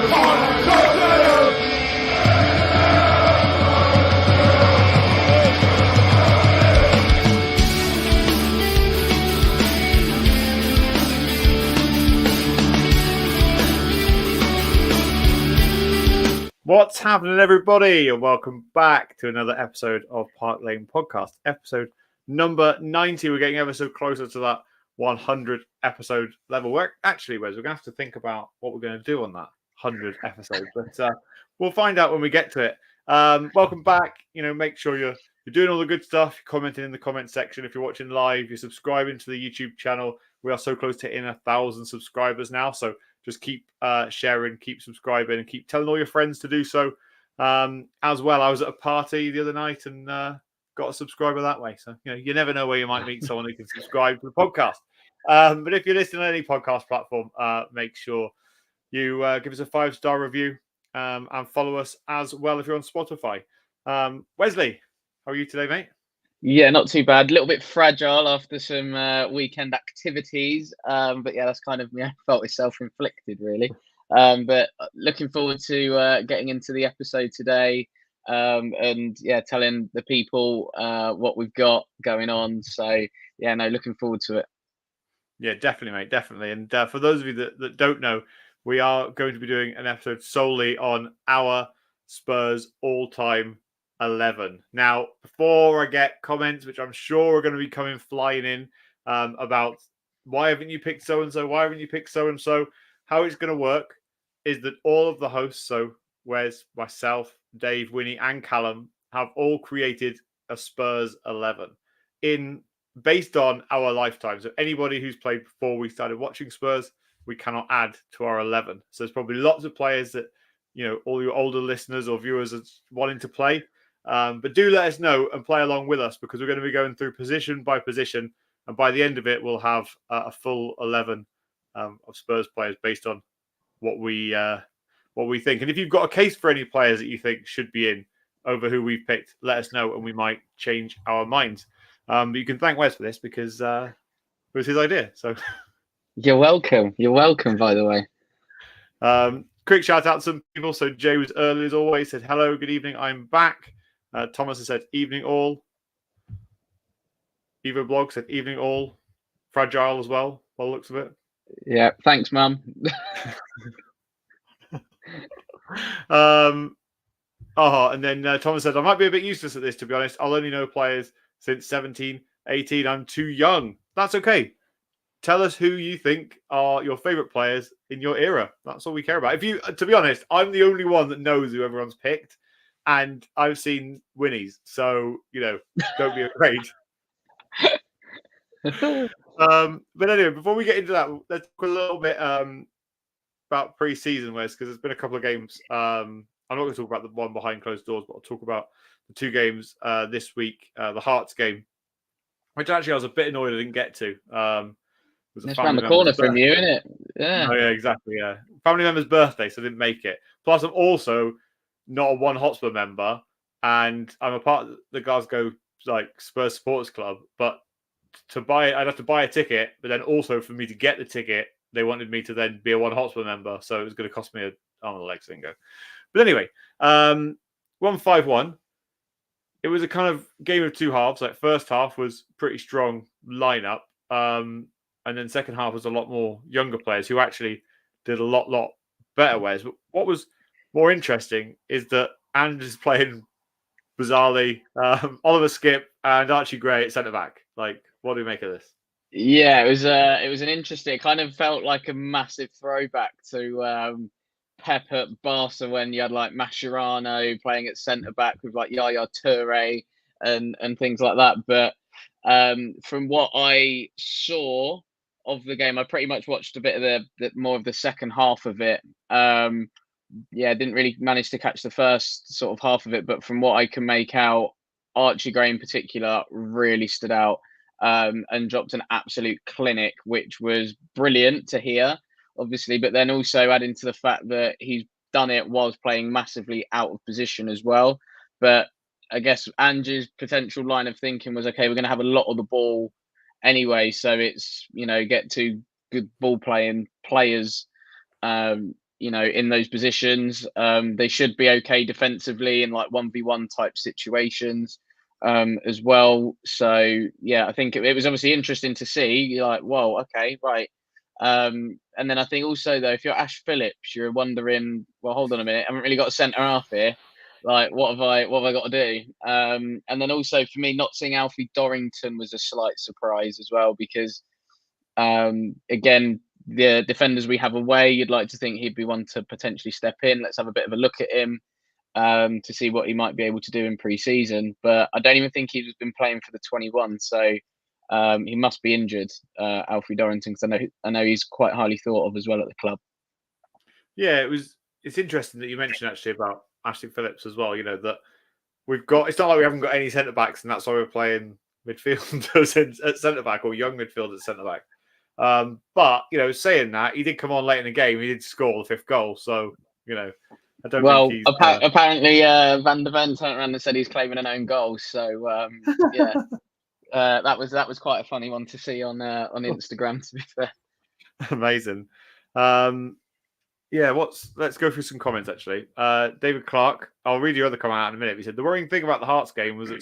What's happening, everybody, and welcome back to another episode of Park Lane Podcast, episode number 90. We're getting ever so closer to that 100 episode level. We're going to have to think about what we're going to do on that 100 episode, but we'll find out when we get to it. Welcome back. Make sure you're doing all the good stuff. You're commenting in the comment section. If you're watching live, you're subscribing to the YouTube channel. We are so close to hitting 1,000 subscribers now, so just keep sharing, keep subscribing, and keep telling all your friends to do so as well. I was at a party the other night and got a subscriber that way. So, you never know where you might meet someone who can subscribe to the podcast. But if you're listening on any podcast platform, make sure you give us a 5-star review and follow us as well if you're on Spotify. Wesley, how are you today, mate? Yeah, not too bad. A little bit fragile after some weekend activities. But yeah, that's kind of felt it's self-inflicted, really. But looking forward to getting into the episode today and telling the people what we've got going on. So yeah, looking forward to it. Yeah, definitely, mate, definitely. And for those of you that don't know, we are going to be doing an episode solely on our Spurs all-time 11. Now, before I get comments, which I'm sure are going to be coming flying in about why haven't you picked so-and-so, why haven't you picked so-and-so, how it's going to work is that all of the hosts, so Wes, myself, Dave, Winnie, and Callum, have all created a Spurs 11 based on our lifetime. So anybody who's played before we started watching Spurs, we cannot add to our 11. So there's probably lots of players that, all your older listeners or viewers are wanting to play. But do let us know and play along with us, because we're going to be going through position by position, and by the end of it, we'll have a full 11 of Spurs players based on what we think. And if you've got a case for any players that you think should be in over who we've picked, let us know, and we might change our minds. But you can thank Wes for this, because it was his idea. So you're welcome. You're welcome, by the way. Quick shout out to some people. So Jay was early as always, said hello, good evening, I'm back. Thomas has said evening all. Evo Blog said evening all. Fragile as well, by the looks of it. Yeah, thanks, Mum. And then Thomas said, I might be a bit useless at this, to be honest. I'll only know players since 17, 18. I'm too young. That's okay. Tell us who you think are your favourite players in your era. That's all we care about. To be honest, I'm the only one that knows who everyone's picked. And I've seen Winnie's, so don't be afraid. But anyway, before we get into that, let's talk a little bit about pre-season, Wes, because there's been a couple of games. I'm not going to talk about the one behind closed doors, but I'll talk about the 2 games this week. The Hearts game, which actually I was a bit annoyed I didn't get to. It's around the corner from you, isn't it? Yeah. Oh yeah, exactly. Yeah, family member's birthday, so I didn't make it. Plus, I'm also not a One Hotspur member, and I'm a part of the Glasgow Spurs Supporters Club. But to buy it, I'd have to buy a ticket. But then also for me to get the ticket, they wanted me to then be a One Hotspur member, so it was going to cost me an arm and a leg thing. But anyway, 1-5-1. It was a kind of game of 2 halves. First half was pretty strong lineup, and then second half was a lot more younger players who actually did a lot better ways. But what was more interesting is that Ange is playing bizarrely Oliver Skipp and Archie Gray at centre back. What do we make of this? Yeah, it was an interesting. It kind of felt like a massive throwback to Pep at Barca when you had Mascherano playing at centre back with Yaya Toure and things like that. But from what I saw of the game, I pretty much watched a bit of the more of the second half of it. Didn't really manage to catch the first sort of half of it, but from what I can make out, Archie Gray in particular really stood out and dropped an absolute clinic, which was brilliant to hear, obviously, but then also adding to the fact that he's done it whilst playing massively out of position as well. But I guess Ange's potential line of thinking was, okay, we're going to have a lot of the ball anyway, so it's, get 2 good ball playing players in those positions. They should be okay defensively in like 1v1 type situations as well. So yeah, I think it was obviously interesting to see. You're like, whoa, okay, right. And then I think also though, if you're Ash Phillips, you're wondering, well, hold on a minute, I haven't really got a centre half here. Like, what have I got to do? And then also for me, not seeing Alfie Dorrington was a slight surprise as well, because again, the defenders we have away, you'd like to think he'd be one to potentially step in. Let's have a bit of a look at him to see what he might be able to do in pre-season. But I don't even think he's been playing for the 21, so he must be injured, Alfie Dorrington, because I know he's quite highly thought of as well at the club. Yeah, it's interesting that you mentioned actually about Ashley Phillips as well. That we've got. It's not like we haven't got any centre backs, and that's why we're playing midfielders at centre back or young midfielders at centre back. But saying that, he did come on late in the game. He did score the 5th goal, so I don't think he's. Apparently, Van der Ven turned around and said he's claiming an own goal. So yeah, that was quite a funny one to see on Instagram. To be fair, amazing. Yeah, let's go through some comments actually. David Clark, I'll read your other comment out in a minute. He said the worrying thing about the Hearts game was that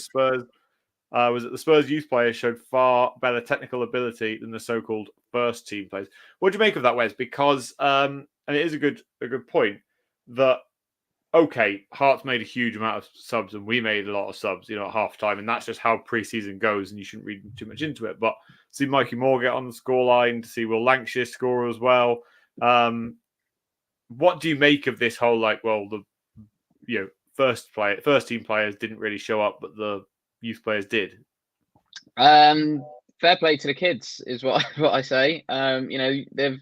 the Spurs youth players showed far better technical ability than the so-called first team players. What do you make of that, Wes? Because and it is a good point that Hearts made a huge amount of subs and we made a lot of subs, at half time, and that's just how pre-season goes, and you shouldn't read too much into it. But see Mikey Moore get on the scoreline, to see Will Lancashire score as well. What do you make of this whole the first team players didn't really show up, but the youth players did? Fair play to the kids is what I say. They've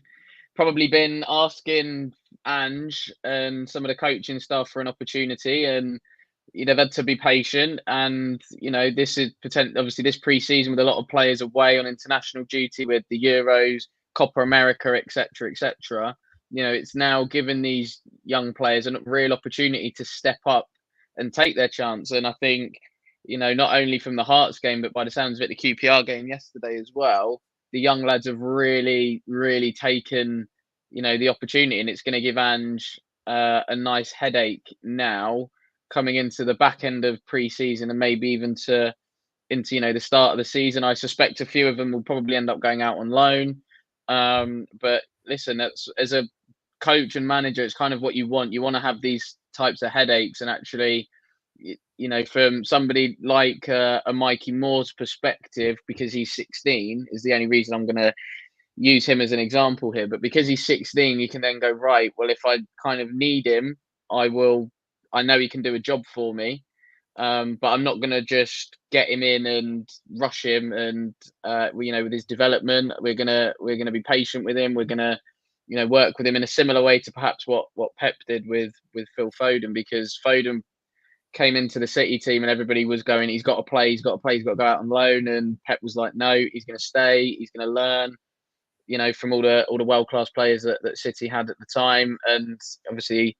probably been asking Ange and some of the coaching staff for an opportunity, and they've had to be patient. And this is obviously this pre-season with a lot of players away on international duty with the Euros, Copa America, etc., etc. It's now given these young players a real opportunity to step up and take their chance. And I think, not only from the Hearts game, but by the sounds of it, the QPR game yesterday as well, the young lads have really, really taken, the opportunity, and it's going to give Ange a nice headache now coming into the back end of pre-season and maybe even into the start of the season. I suspect a few of them will probably end up going out on loan. But listen, that's, as a coach and manager, it's kind of what you want. You want to have these types of headaches, and actually, from somebody like a Mikey Moore's perspective, because he's 16, is the only reason I'm going to use him as an example here. But because he's 16, you can then go, right, well, if I kind of need him, I know he can do a job for me. But I'm not going to just get him in and rush him. And with his development, we're gonna be patient with him. We're gonna work with him in a similar way to perhaps what Pep did with Phil Foden, because Foden came into the City team and everybody was going, he's got to play, he's got to go out on loan, and Pep was like, no, he's going to stay, he's going to learn. From all the world class players that City had at the time, and obviously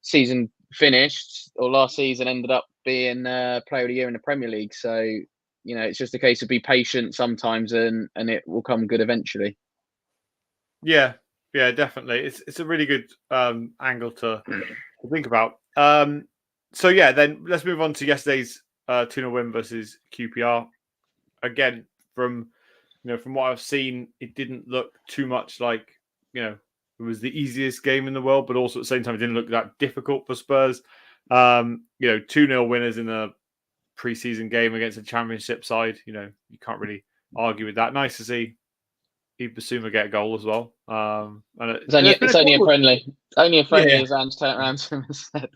season finished, or last season ended up being player of the year in the Premier League. So it's just a case of be patient sometimes, and it will come good eventually. Yeah, definitely. It's a really good angle to think about. So yeah, then let's move on to yesterday's 2-0 win versus QPR. Again, from what I've seen, it didn't look too much like it was the easiest game in the world, but also at the same time, it didn't look that difficult for Spurs. 2-0 winners in a pre-season game against a championship side. You can't really argue with that. Nice to see Yves Bissouma get a goal as well. It's only a friendly. Only a friendly, as Ange turned around to him and said.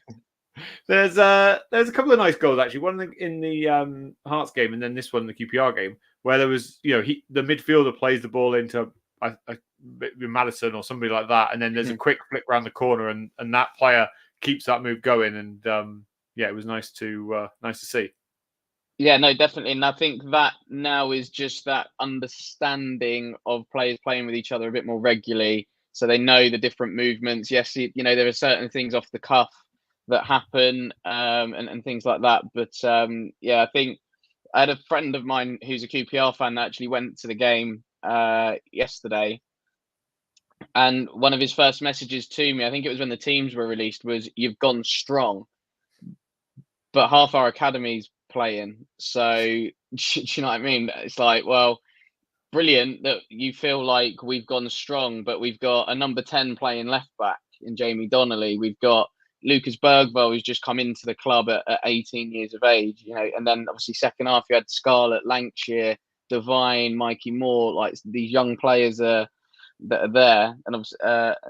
There's a couple of nice goals actually. One in the Hearts game, and then this one in the QPR game, where there was the midfielder plays the ball into Madison or somebody like that, and then there's a quick flick around the corner, and that player keeps that move going, and it was nice to see. Yeah, no, definitely. And I think that now is just that understanding of players playing with each other a bit more regularly, so they know the different movements. Yes, there are certain things off the cuff that happen and things like that. But I think I had a friend of mine who's a QPR fan that actually went to the game yesterday. And one of his first messages to me, I think it was when the teams were released, was "You've gone strong," but half our academy's playing. So do you know what I mean? It's like, well, brilliant that you feel like we've gone strong, but we've got a number 10 playing left back in Jamie Donnelly. We've got Lucas Bergvall, who's just come into the club at 18 years of age, and then obviously second half you had Scarlett, Lancashire, Devine, Mikey Moore, like these young players that are there, and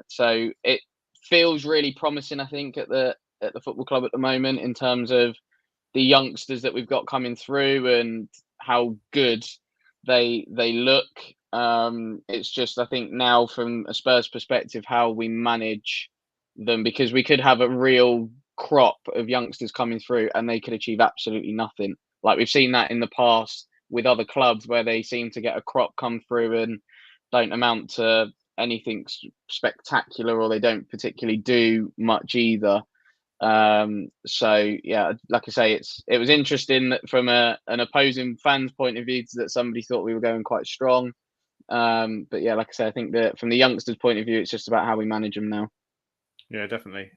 so it feels really promising. I think at the football club at the moment in terms of the youngsters that we've got coming through and how good they look. It's just I think now from a Spurs perspective how we manage them, because we could have a real crop of youngsters coming through and they could achieve absolutely nothing. Like we've seen that in the past with other clubs where they seem to get a crop come through and don't amount to anything spectacular, or they don't particularly do much either. So yeah, like I say, it was interesting that from an opposing fan's point of view that somebody thought we were going quite strong. But yeah, like I say, I think that from the youngsters' point of view, it's just about how we manage them now. Yeah, definitely.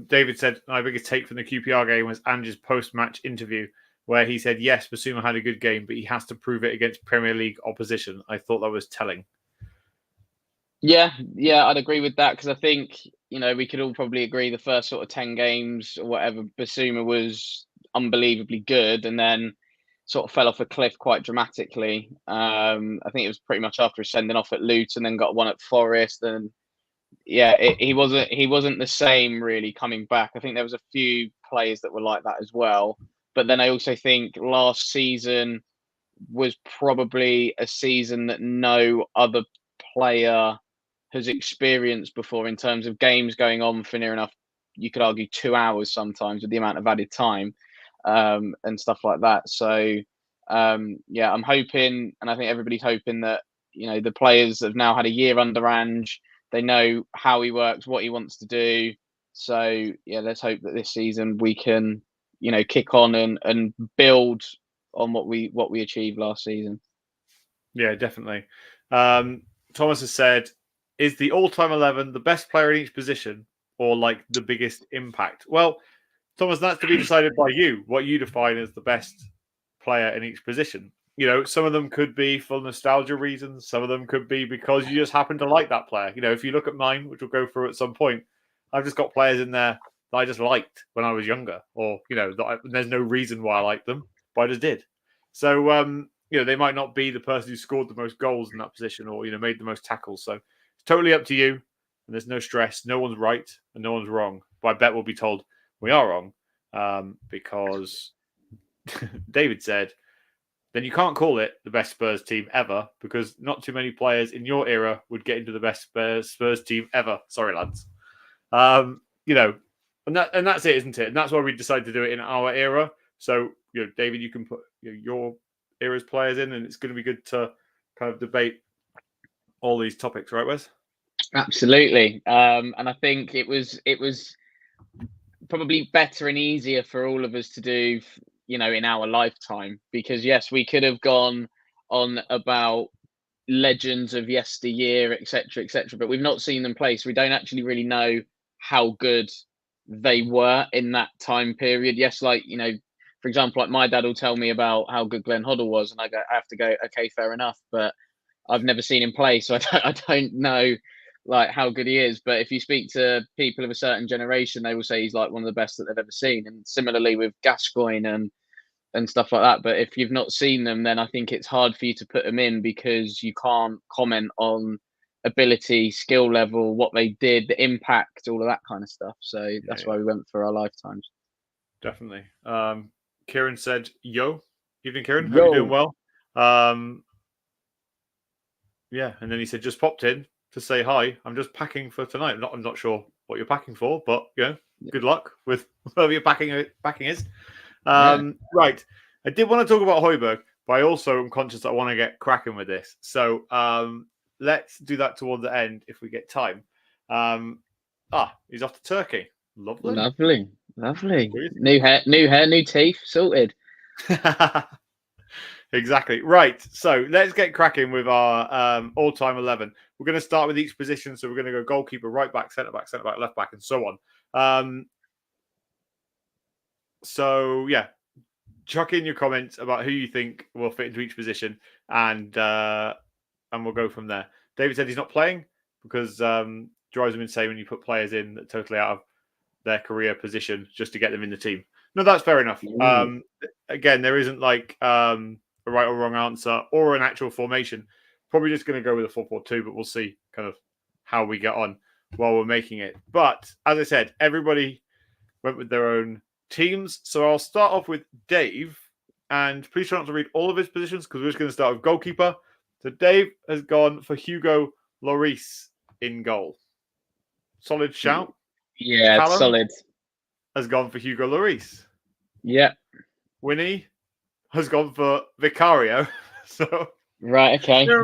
David said my biggest take from the QPR game was Ange's post-match interview, where he said, yes, Basuma had a good game, but he has to prove it against Premier League opposition. I thought that was telling. Yeah, I'd agree with that, because I think, we could all probably agree the first sort of 10 games or whatever, Basuma was unbelievably good and then sort of fell off a cliff quite dramatically. I think it was pretty much after his sending off at Luton, then got one at Forest, and yeah, he wasn't the same really coming back. I think there was a few players that were like that as well. But then I also think last season was probably a season that no other player has experienced before in terms of games going on for near enough, you could argue, 2 hours sometimes with the amount of added time and stuff like that. So yeah, I'm hoping, and I think everybody's hoping that the players have now had a year under Ange. They know how he works, what he wants to do. So yeah, let's hope that this season we can kick on and build on what we achieved last season. Yeah, definitely. Thomas has said, is the all-time 11 the best player in each position or like the biggest impact? Well, Thomas, that's to be decided by you, what you define as the best player in each position. Some of them could be for nostalgia reasons. Some of them could be because you just happen to like that player. If you look at mine, which we'll go through at some point, I've just got players in there that I just liked when I was younger, or, there's no reason why I like them, but I just did. So, they might not be the person who scored the most goals in that position or, made the most tackles. So it's totally up to you. And there's no stress. No one's right and no one's wrong. But I bet we'll be told we are wrong because David said, then you can't call it the best Spurs team ever because not too many players in your era would get into the best Spurs team ever. Sorry, lads. And that's it, isn't it? And that's why we decided to do it in our era. So, David, you can put your era's players in, and it's going to be good to kind of debate all these topics, right, Wes? Absolutely. And I think it was probably better and easier for all of us to do, in our lifetime, because yes, we could have gone on about legends of yesteryear, etc., but we've not seen them play, so we don't actually really know how good they were in that time period. Yes, like for example, like my dad will tell me about how good Glenn Hoddle was, and I have to go, okay, fair enough, but I've never seen him play, so I don't know like how good he is. But if you speak to people of a certain generation, they will say he's like one of the best that they've ever seen. And similarly with Gascoigne and stuff like that. But if you've not seen them, then I think it's hard for you to put them in because you can't comment on ability, skill level, what they did, the impact, all of that kind of stuff. So that's why we went for our lifetimes. Definitely. Kieran said, yo. Evening, Kieran. Hope Yo. you're doing well. Yeah, and then he said, just popped in to say hi. I'm just packing for tonight. I'm not sure what you're packing for, but good luck with whatever your packing is. Right. I did want to talk about Højbjerg, but I also am conscious that I want to get cracking with this. So let's do that towards the end if we get time. He's off to Turkey. Lovely. New hair, new teeth, sorted. Exactly. Right. So let's get cracking with our all-time 11. We're going to start with each position. So we're going to go goalkeeper, right back, centre back, left back, and so on. So yeah, chuck in your comments about who you think will fit into each position, and we'll go from there. David said he's not playing because drives him insane when you put players in that totally out of their career position just to get them in the team. No, that's fair enough. Again, there isn't like a right or wrong answer or an actual formation. Probably just going to go with a 4-4-2, but we'll see kind of how we get on while we're making it. But as I said, everybody went with their own teams. So I'll start off with Dave, and please try not to read all of his positions because we're just going to start with goalkeeper. So Dave has gone for Hugo Lloris in goal. Solid shout. Yeah, Callum solid. has gone for Hugo Lloris. Yeah. Winnie has gone for Vicario. So Right. Okay. bear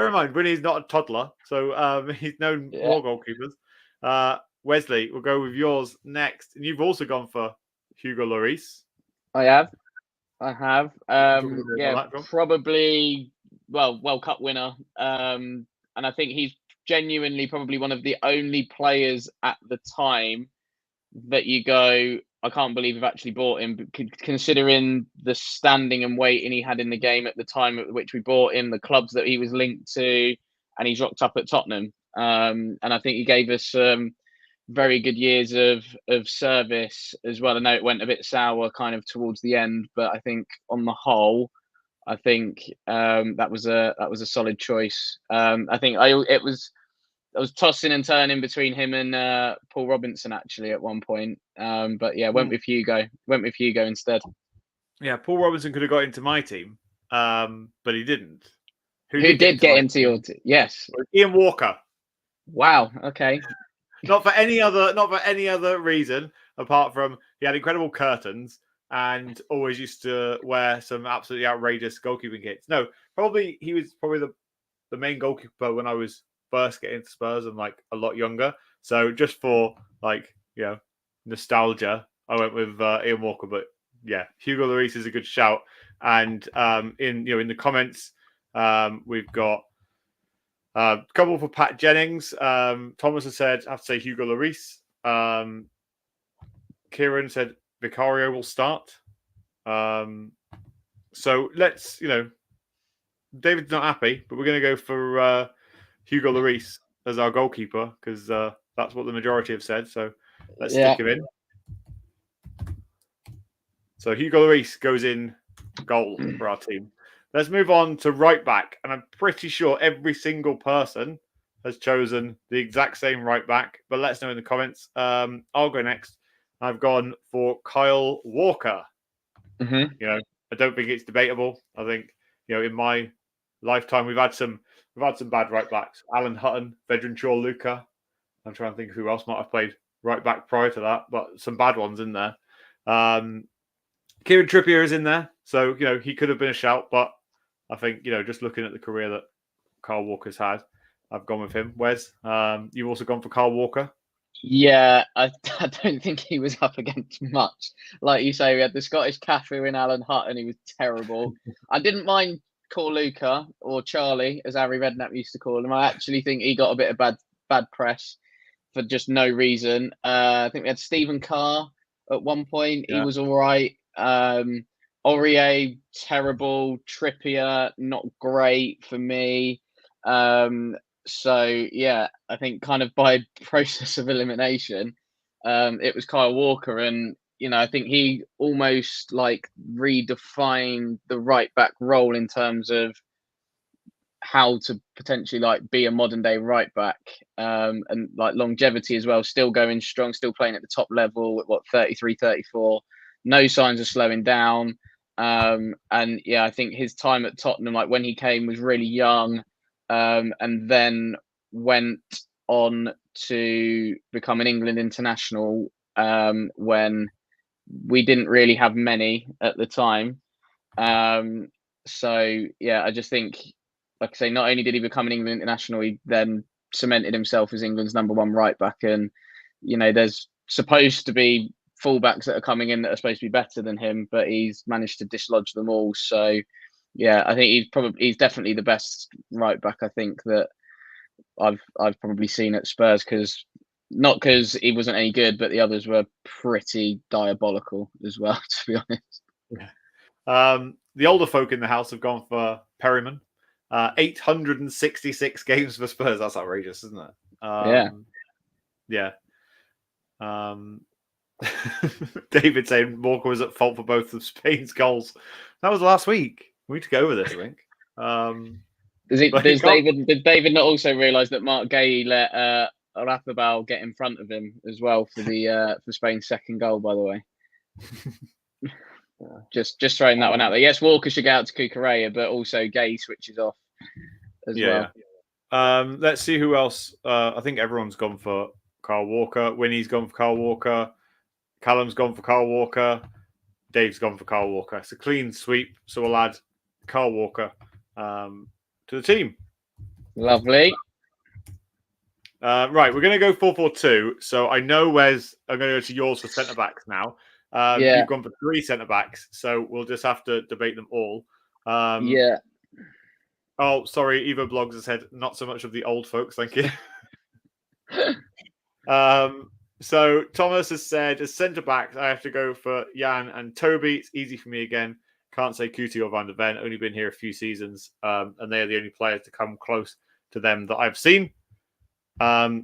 in mind, Winnie's not a toddler, so he's known more goalkeepers. Wesley, we'll go with yours next, and you've also gone for Hugo Lloris. I have. That, probably World Cup winner. And I think he's genuinely probably one of the only players at the time that you go, I can't believe we've actually bought him, considering the standing and weighting he had in the game at the time at which we bought him, the clubs that he was linked to, and he's rocked up at Tottenham. And I think he gave us very good years of service as well. I know it went a bit sour kind of towards the end, but I think on the whole, I think that was a solid choice. I think I was tossing and turning between him and Paul Robinson actually at one point. But yeah, went with Hugo. Went with Hugo instead. Yeah, Paul Robinson could have got into my team, but he didn't. Who did get into your team? Yes, Ian Walker. Wow. Okay. Not for any other reason apart from he had incredible curtains and always used to wear some absolutely outrageous goalkeeping kits. No, probably he was the main goalkeeper when I was first getting into Spurs and like a lot younger. So just for like nostalgia, I went with Ian Walker. But yeah, Hugo Lloris is a good shout. And in the comments, we've got a couple for Pat Jennings. Thomas has said, I have to say Hugo Lloris. Kieran said Vicario will start. So let's, David's not happy, but we're going to go for Hugo Lloris as our goalkeeper because that's what the majority have said. So let's stick him in. So Hugo Lloris goes in goal for our team. Let's move on to right back. And I'm pretty sure every single person has chosen the exact same right back, but let us know in the comments. I'll go next. I've gone for Kyle Walker. Mm-hmm. I don't think it's debatable. I think, in my lifetime, we've had some bad right backs. Alan Hutton, Vedran Chor-Luka. I'm trying to think of who else might have played right back prior to that, but some bad ones in there. Kieran Trippier is in there. So, he could have been a shout, but I think, just looking at the career that Kyle Walker's had, I've gone with him. Wes, you've also gone for Kyle Walker? Yeah, I don't think he was up against much. Like you say, we had the Scottish Cafu in Alan Hutton. He was terrible. I didn't mind Chor-Luka, or Charlie, as Harry Redknapp used to call him. I actually think he got a bit of bad press for just no reason. I think we had Stephen Carr at one point. Yeah. He was all right. Aurier, terrible. Trippier, not great for me. So yeah, I think kind of by process of elimination, it was Kyle Walker, and I think he almost like redefined the right back role in terms of how to potentially like be a modern day right back, and like longevity as well, still going strong, still playing at the top level at 33, 34, no signs of slowing down. And yeah, I think his time at Tottenham, like when he came, was really young. And then went on to become an England international when we didn't really have many at the time. So yeah, I just think, like I say, not only did he become an England international, he then cemented himself as England's number one right back. And there's supposed to be fullbacks that are coming in that are supposed to be better than him, but he's managed to dislodge them all. So Yeah, I think he's definitely the best right back I think that I've probably seen at Spurs, because not because he wasn't any good, but the others were pretty diabolical as well, to be honest. Yeah. The older folk in the house have gone for Perryman. 866 games for Spurs. That's outrageous, isn't it? Yeah. David saying Walker was at fault for both of Spain's goals. That was last week. We need to go over this, I think. Did David not also realise that Mark Gay let Arafabal get in front of him as well for Spain's second goal, by the way? Just throwing that one out there. Yes, Walker should get out to Cucurella, but also Gay switches off as well. Let's see who else. I think everyone's gone for Kyle Walker. Winnie's gone for Kyle Walker. Callum's gone for Kyle Walker. Dave's gone for Kyle Walker. It's a clean sweep, so we'll add Kyle Walker to the team. Lovely. Right, we're going to go 4-4-2. So I know I'm going to go to yours for centre backs now. You've gone for 3 centre backs, so we'll just have to debate them all. Yeah. Oh, sorry, Evo Blogs has said not so much of the old folks. Thank you. So Thomas has said as centre backs, I have to go for Jan and Toby. It's easy for me again. Can't say Kuti or Van der Ven. Only been here a few seasons, and they are the only players to come close to them that I've seen. So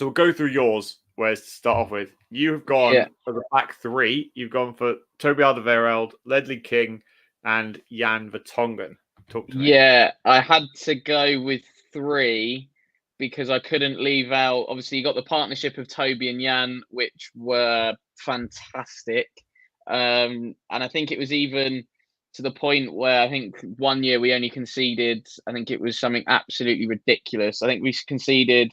we'll go through yours. Whereas to start off with, you've gone for the back 3. You've gone for Toby Alderweireld, Ledley King, and Jan Vertonghen. Talk to me. Yeah, I had to go with 3 because I couldn't leave out. Obviously, you got the partnership of Toby and Jan, which were fantastic. And I think it was even to the point where I think one year we only conceded, I think it was something absolutely ridiculous. I think we conceded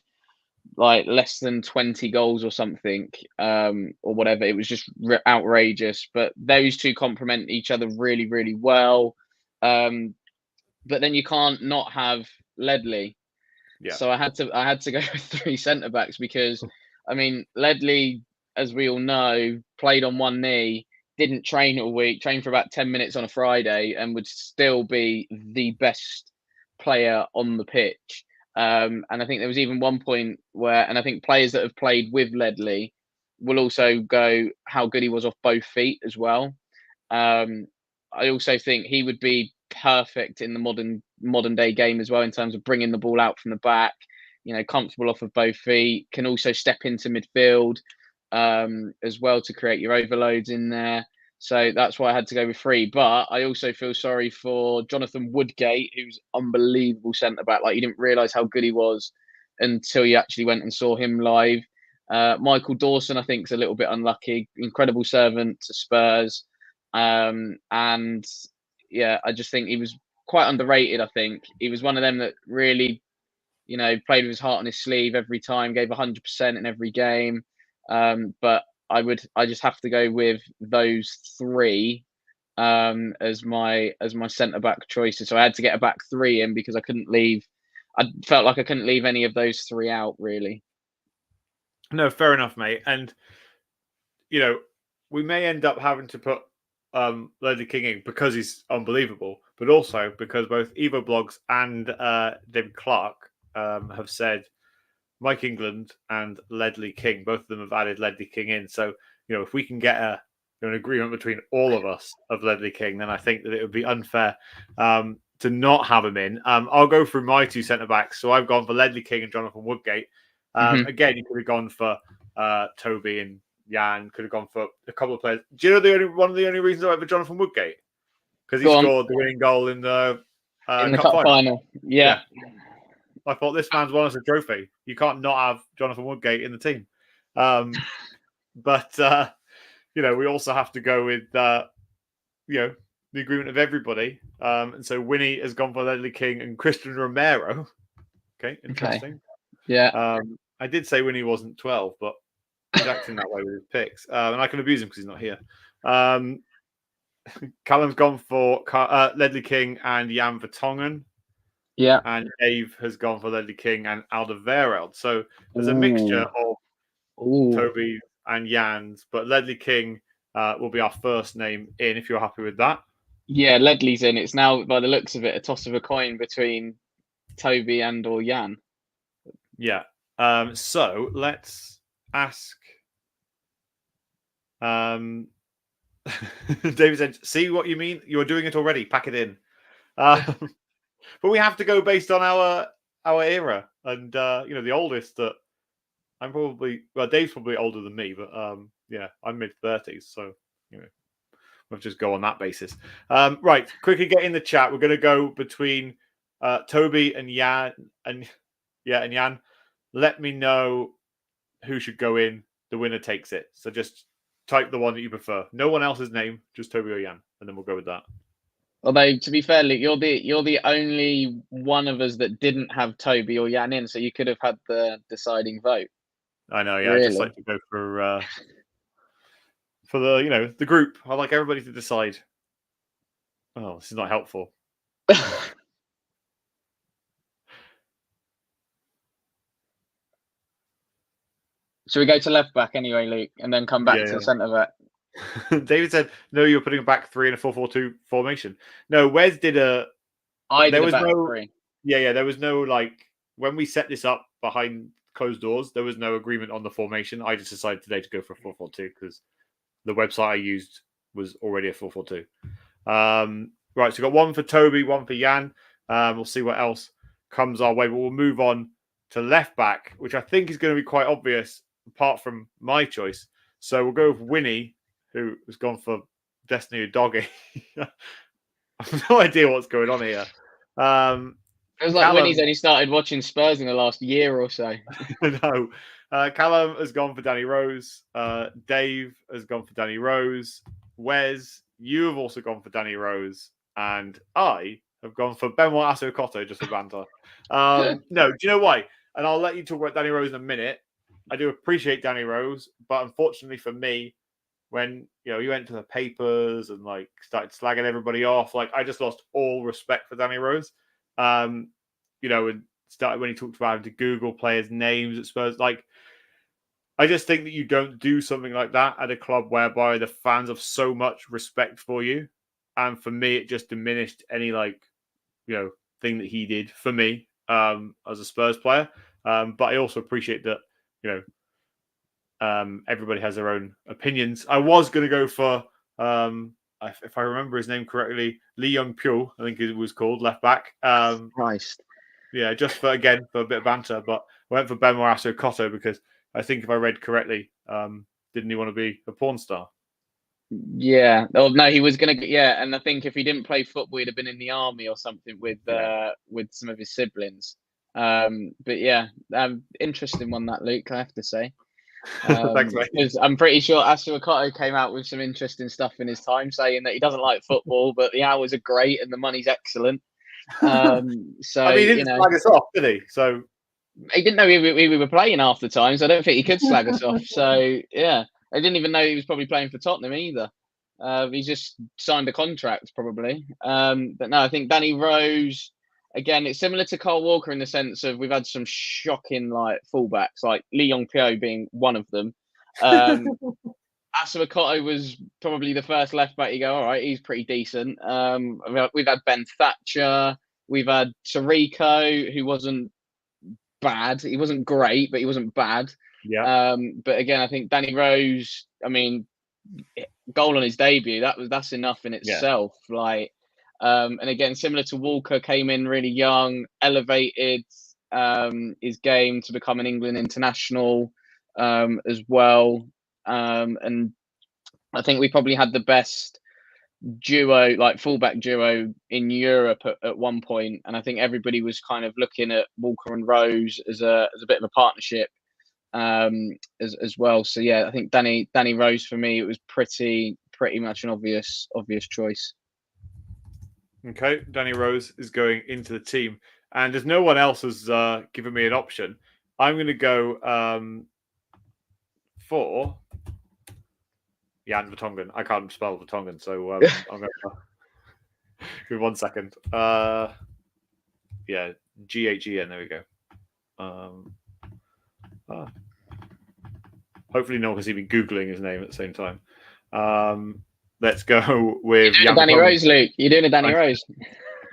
like less than 20 goals or something, or whatever. It was just outrageous. But those two complement each other really, really well. But then you can't not have Ledley. Yeah. So I had to go with 3 centre backs because, I mean, Ledley, as we all know, played on one knee, didn't train all week, trained for about 10 minutes on a Friday, and would still be the best player on the pitch. And I think there was even one point where, and I think players that have played with Ledley will also go how good he was off both feet as well. I also think he would be perfect in the modern day game as well in terms of bringing the ball out from the back, comfortable off of both feet, can also step into midfield as well to create your overloads in there. So that's why I had to go with 3. But I also feel sorry for Jonathan Woodgate, who's unbelievable centre back. Like, you didn't realise how good he was until you actually went and saw him live. Michael Dawson, I think, is a little bit unlucky. Incredible servant to Spurs. And yeah, I just think he was quite underrated. I think he was one of them that really, played with his heart on his sleeve every time, gave 100% in every game. But I just have to go with those 3 as my centre back choices. So I had to get a back 3 in because I felt like I couldn't leave any of those 3 out, really. No, fair enough, mate. And we may end up having to put Ledley King in because he's unbelievable, but also because both Evo Blogs and David Clark have said Mike England and Ledley King. Both of them have added Ledley King in. So, if we can get an agreement between all of us of Ledley King, then I think that it would be unfair to not have him in. I'll go through my 2 centre-backs. So I've gone for Ledley King and Jonathan Woodgate. Again, you could have gone for Toby and Jan, could have gone for a couple of players. Do you know one of the only reasons I went for Jonathan Woodgate? Because he scored the winning goal in the cup final. Yeah. I thought, this man's won us a trophy. You can't not have Jonathan Woodgate in the team. But we also have to go with the agreement of everybody. And so Winnie has gone for Ledley King and Christian Romero. Okay, interesting. Okay. Yeah. I did say Winnie wasn't 12, but he's acting that way with his picks. And I can abuse him because he's not here. Callum's gone for Ledley King and Jan Vertonghen. Yeah. And Dave has gone for Ledley King and Alderweireld. So there's a mixture of Toby and Jan's, but Ledley King will be our first name in, if you're happy with that. Yeah, Ledley's in. It's now, by the looks of it, a toss of a coin between Toby and or Jan. Yeah. So let's ask. David said, "See what you mean? You're doing it already. Pack it in." But we have to go based on our era, and the oldest that I'm probably. Well, Dave's probably older than me, but yeah, I'm mid-30s, so we'll just go on that basis. Right, quickly get in the chat. We're going to go between Toby and Jan, and Jan. Let me know who should go in. The winner takes it. So just type the one that you prefer. No one else's name, just Toby or Jan, and then we'll go with that. Although, to be fair, Luke, you're the only one of us that didn't have Toby or Jan in, so you could have had the deciding vote. I know, yeah. Really? I just like to go for the the group. I like everybody to decide. Oh, this is not helpful. Should we go to left back anyway, Luke, and then come back Yeah, to the centre back? David said, "No, you're putting back three in a 4-4-2 formation." No, Wes did a. I did There a was back no. three. Yeah. There was no when we set this up behind closed doors. There was no agreement on the formation. I just decided today to go for a 4-4-2 because the website I used was already a 4-4-2. Right, so we've got one for Toby, one for Jan. We'll see what else comes our way, but we'll move on to left back, which I think is going to be quite obvious apart from my choice. So we'll go with Winnie, who has gone for Destiny Doggy. I have no idea what's going on here. Feels like Winnie's only started watching Spurs in the last year or so. No. Callum has gone for Danny Rose. Dave has gone for Danny Rose. Wes, you have also gone for Danny Rose. And I have gone for Benoit Assou-Ekotto just for banter. No, do you know why? And I'll let you talk about Danny Rose in a minute. I do appreciate Danny Rose, but unfortunately for me, when you went to the papers and started slagging everybody off, I just lost all respect for Danny Rose. And started when he talked about having to Google players' names at Spurs. I just think that you don't do something like that at a club whereby the fans have so much respect for you. And for me, it just diminished any thing that he did for me as a Spurs player. But I also appreciate that everybody has their own opinions. I was going to go for if I remember his name correctly, Lee Young Pyo, I think it was called, left back. Christ. Yeah, just for a bit of banter, but I went for Benoit Assou-Ekotto because I think if I read correctly, didn't he want to be a porn star? Yeah. Oh no, he was gonna. Yeah, and I think if he didn't play football, he'd have been in the army or something with some of his siblings. But yeah, interesting one that, Luke. I have to say. Thanks, mate. Because I'm pretty sure Assou-Ekotto came out with some interesting stuff in his time, saying that he doesn't like football, but the hours are great and the money's excellent. So I mean, he didn't flag us off, did he? So he didn't know we were playing half the time, so I don't think he could slag us off. So yeah, I didn't even know he was probably playing for Tottenham either. He just signed a contract probably. But no, I think Danny Rose. Again, it's similar to Kyle Walker in the sense of we've had some shocking fullbacks, like Lee Young Pyo being one of them. Assou-Ekotto was probably the first left back. You go, all right, he's pretty decent. We've had Ben Thatcher, we've had Tariko, who wasn't bad. He wasn't great, but he wasn't bad. yeah. But again, I think Danny Rose. I mean, goal on his debut. That's enough in itself. And again, similar to Walker, came in really young, elevated his game to become an England international as well. And I think we probably had the best duo, fullback duo in Europe at one point, and I think everybody was kind of looking at Walker and Rose as a bit of a partnership as well. So yeah, I think Danny Rose for me, it was pretty much an obvious choice. Okay, Danny Rose is going into the team, and as no one else has given me an option, I'm going to go for Jan Vertonghen. I can't spell Vertonghen, so I'm going to give 1 second. Yeah, Ghen. There we go. Hopefully, no one can see me googling his name at the same time. let's go with Danny Rose, Luke. You're doing a Danny Rose.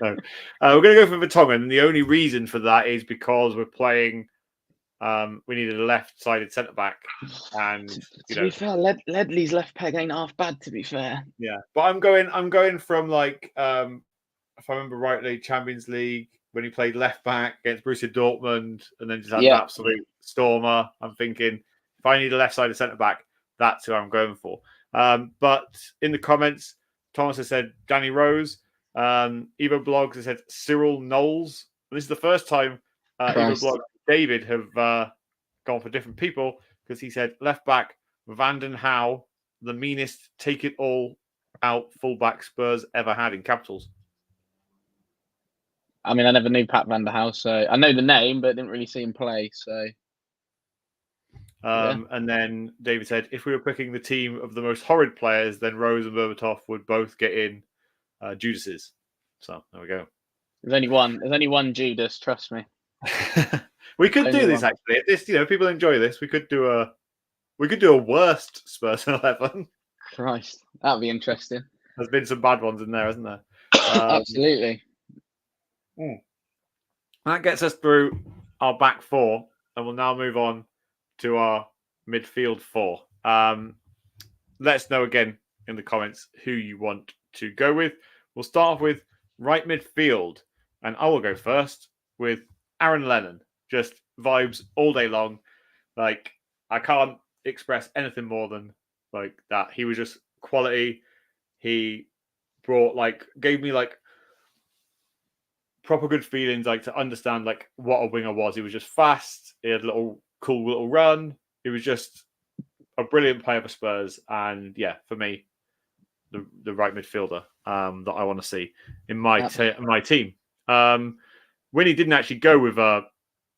No. We're going to go for Vertonghen, and the only reason for that is because we're playing. We needed a left-sided centre back, and to be fair, Ledley's left peg ain't half bad. To be fair, yeah. But I'm going from like, if I remember rightly, Champions League when he played left back against Borussia Dortmund, and then just had an absolute stormer. I'm thinking if I need a left-sided centre back, that's who I'm going for. But in the comments, Thomas has said Danny Rose. Evo Blogs has said Cyril Knowles. And this is the first time Evo Blogs David have gone for different people, because he said left back Vanden Howe, the meanest take it all out fullback Spurs ever had in capitals. I mean, I never knew Pat Van der Howe, so I know the name, but didn't really see him play. So, And then David said, if we were picking the team of the most horrid players, then Rose and Berbatov would both get in Judas's. So there we go. There's only one. There's only one Judas. Trust me. We could do this actually. If this, people enjoy this, we could do a worst Spurs 11. Christ, that'd be interesting. There's been some bad ones in there, hasn't there? Absolutely. That gets us through our back four, and we'll now move on to our midfield four. Let us know again in the comments who you want to go with. We'll start off with right midfield, and I will go first with Aaron Lennon. Just vibes all day long. Like, I can't express anything more than like that. He was just quality. He gave me proper good feelings, like to understand like what a winger was. He was just fast. He had a cool little run. He was just a brilliant player for Spurs. And yeah, for me, the right midfielder that I want to see in my team. Winnie didn't actually go with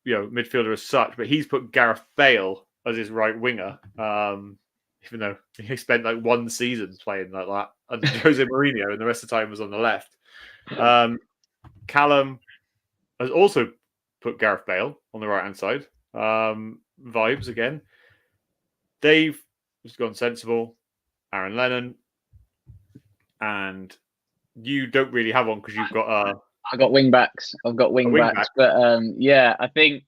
midfielder as such, but he's put Gareth Bale as his right winger. Even though he spent like one season playing like that under Jose Mourinho, and the rest of the time was on the left. Callum has also put Gareth Bale on the right-hand side. Vibes again. Dave has gone sensible. Aaron Lennon. And you don't really have one because you've got... I got wing-backs. I've got wing-backs. But I think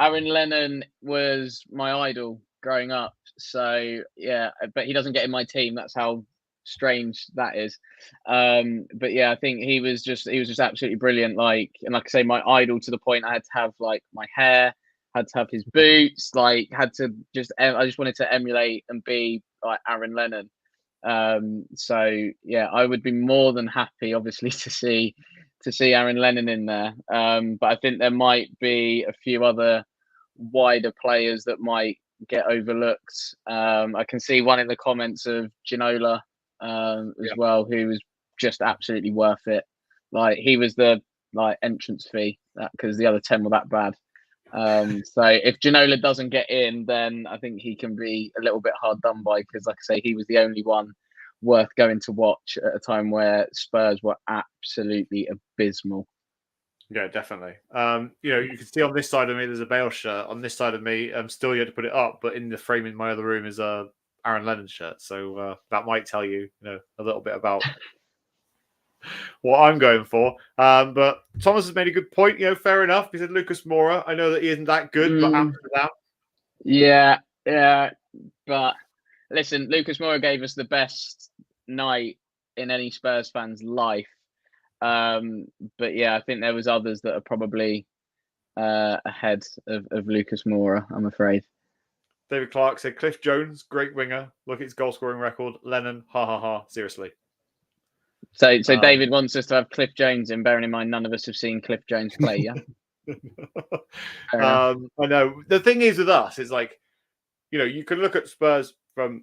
Aaron Lennon was my idol growing up. So, yeah, but he doesn't get in my team. That's how strange that is. But yeah, I think he was just absolutely brilliant. Like I say, my idol to the point I had to have like my hair, had to have his boots, I just wanted to emulate and be like Aaron Lennon. So yeah, I would be more than happy, obviously, to see Aaron Lennon in there. But I think there might be a few other wider players that might get overlooked. I can see one in the comments of Ginola as well, who was just absolutely worth it. Like, he was the entrance fee, because the other 10 were that bad. So if Ginola doesn't get in, then I think he can be a little bit hard done by, because like I say, he was the only one worth going to watch at a time where Spurs were absolutely abysmal. Yeah, definitely. You can see on this side of me, there's a Bale shirt. On this side of me, I'm still yet to put it up, but in the frame in my other room is a Aaron Lennon shirt. So that might tell you, a little bit about what I'm going for. But Thomas has made a good point. Fair enough. He said Lucas Moura. I know that he isn't that good, but Amsterdam. Yeah. But listen, Lucas Moura gave us the best night in any Spurs fan's life. But yeah, I think there was others that are probably ahead of Lucas Moura, I'm afraid. David Clark said Cliff Jones, great winger. Look at his goal scoring record. Lennon, ha ha ha. Seriously. So David wants us to have Cliff Jones in, bearing in mind none of us have seen Cliff Jones play, yeah? I know. The thing is with us, it's like, you can look at Spurs from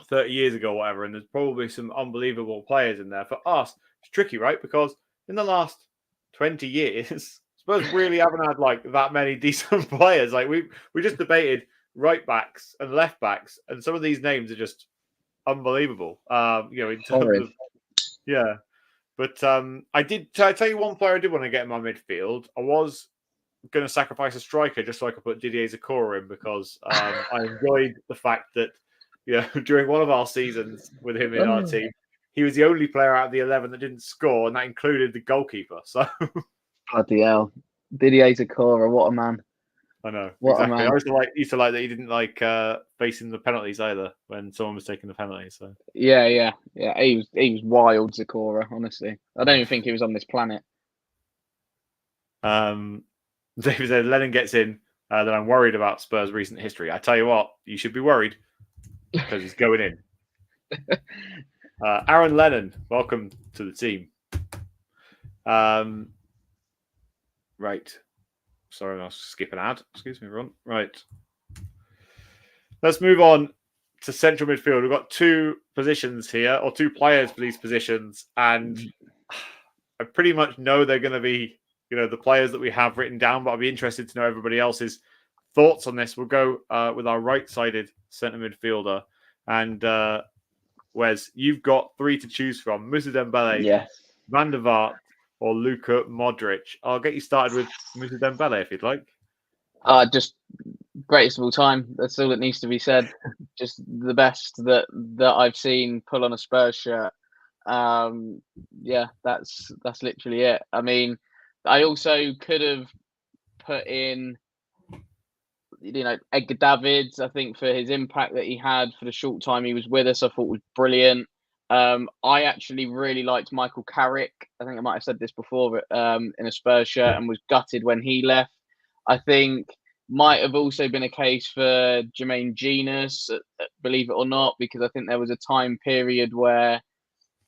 30 years ago or whatever, and there's probably some unbelievable players in there. For us, it's tricky, right? Because in the last 20 years, Spurs really haven't had like that many decent players. Like we just debated right backs and left backs, and some of these names are just unbelievable. In terms of But I tell you one player I did want to get in my midfield. I was going to sacrifice a striker just so I could put Didier Zakora in, because I enjoyed the fact that during one of our seasons with him in our team, he was the only player out of the 11 that didn't score, and that included the goalkeeper. So Bloody hell. Didier Zakora, what a man. I know, What a exactly. man. I used to like that he didn't like facing the penalties either when someone was taking the penalties. So Yeah. He was wild, Zakora, honestly. I don't even think he was on this planet. David said Lennon gets in, then I'm worried about Spurs' recent history. I tell you what, you should be worried because he's going in. Aaron Lennon, welcome to the team. Right. Sorry, I'll skip an ad. Excuse me, everyone. Right. Let's move on to central midfield. We've got two positions here, or two players for these positions, and I pretty much know they're going to be, the players that we have written down, but I'd be interested to know everybody else's thoughts on this. We'll go with our right-sided centre midfielder, and Wes, you've got three to choose from: Moussa Dembele, Yes. Van der Vaart, or Luka Modric. I'll get you started with Moussa Dembele if you'd like. Just greatest of all time. That's all that needs to be said. Just the best that I've seen pull on a Spurs shirt. Yeah, that's literally it. I mean, I also could have put in, Edgar Davids. I think for his impact that he had for the short time he was with us, I thought was brilliant. I actually really liked Michael Carrick. I think I might have said this before, but in a Spurs shirt, and was gutted when he left. I think might have also been a case for Jermaine Genius, believe it or not, because I think there was a time period where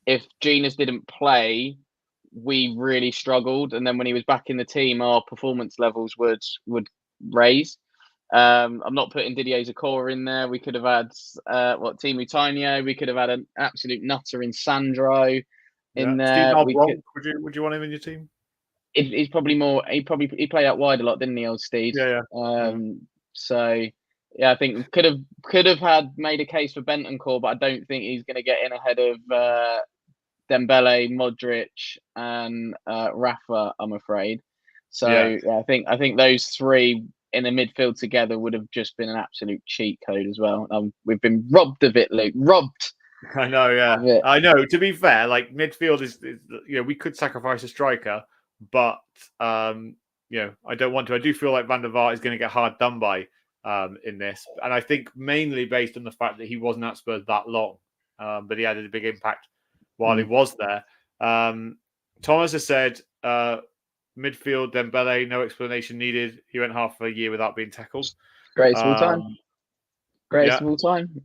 if Genius didn't play, we really struggled, and then when he was back in the team, our performance levels would raise. I'm not putting Didier Zakora in there. We could have had Timu Tainio. We could have had an absolute nutter in Sandro in there. Steve Malblanc, would you want him in your team? He's probably more. He played out wide a lot, didn't he, old Steve? Yeah. So yeah, I think could have had made a case for Bentancur, but I don't think he's going to get in ahead of Dembele, Modric, and Rafa. I'm afraid. So yeah, I think those three in the midfield together would have just been an absolute cheat code as well. We've been robbed of it, Luke. Robbed. I know, yeah. I know. To be fair, like midfield is we could sacrifice a striker, but I don't want to. I do feel like Van der Vaart is going to get hard done by in this, and I think mainly based on the fact that he wasn't at Spurs that long, but he had a big impact while he was there. Thomas has said midfield Dembele, no explanation needed. He went half a year without being tackled. Greatest of all time. Greatest of all time.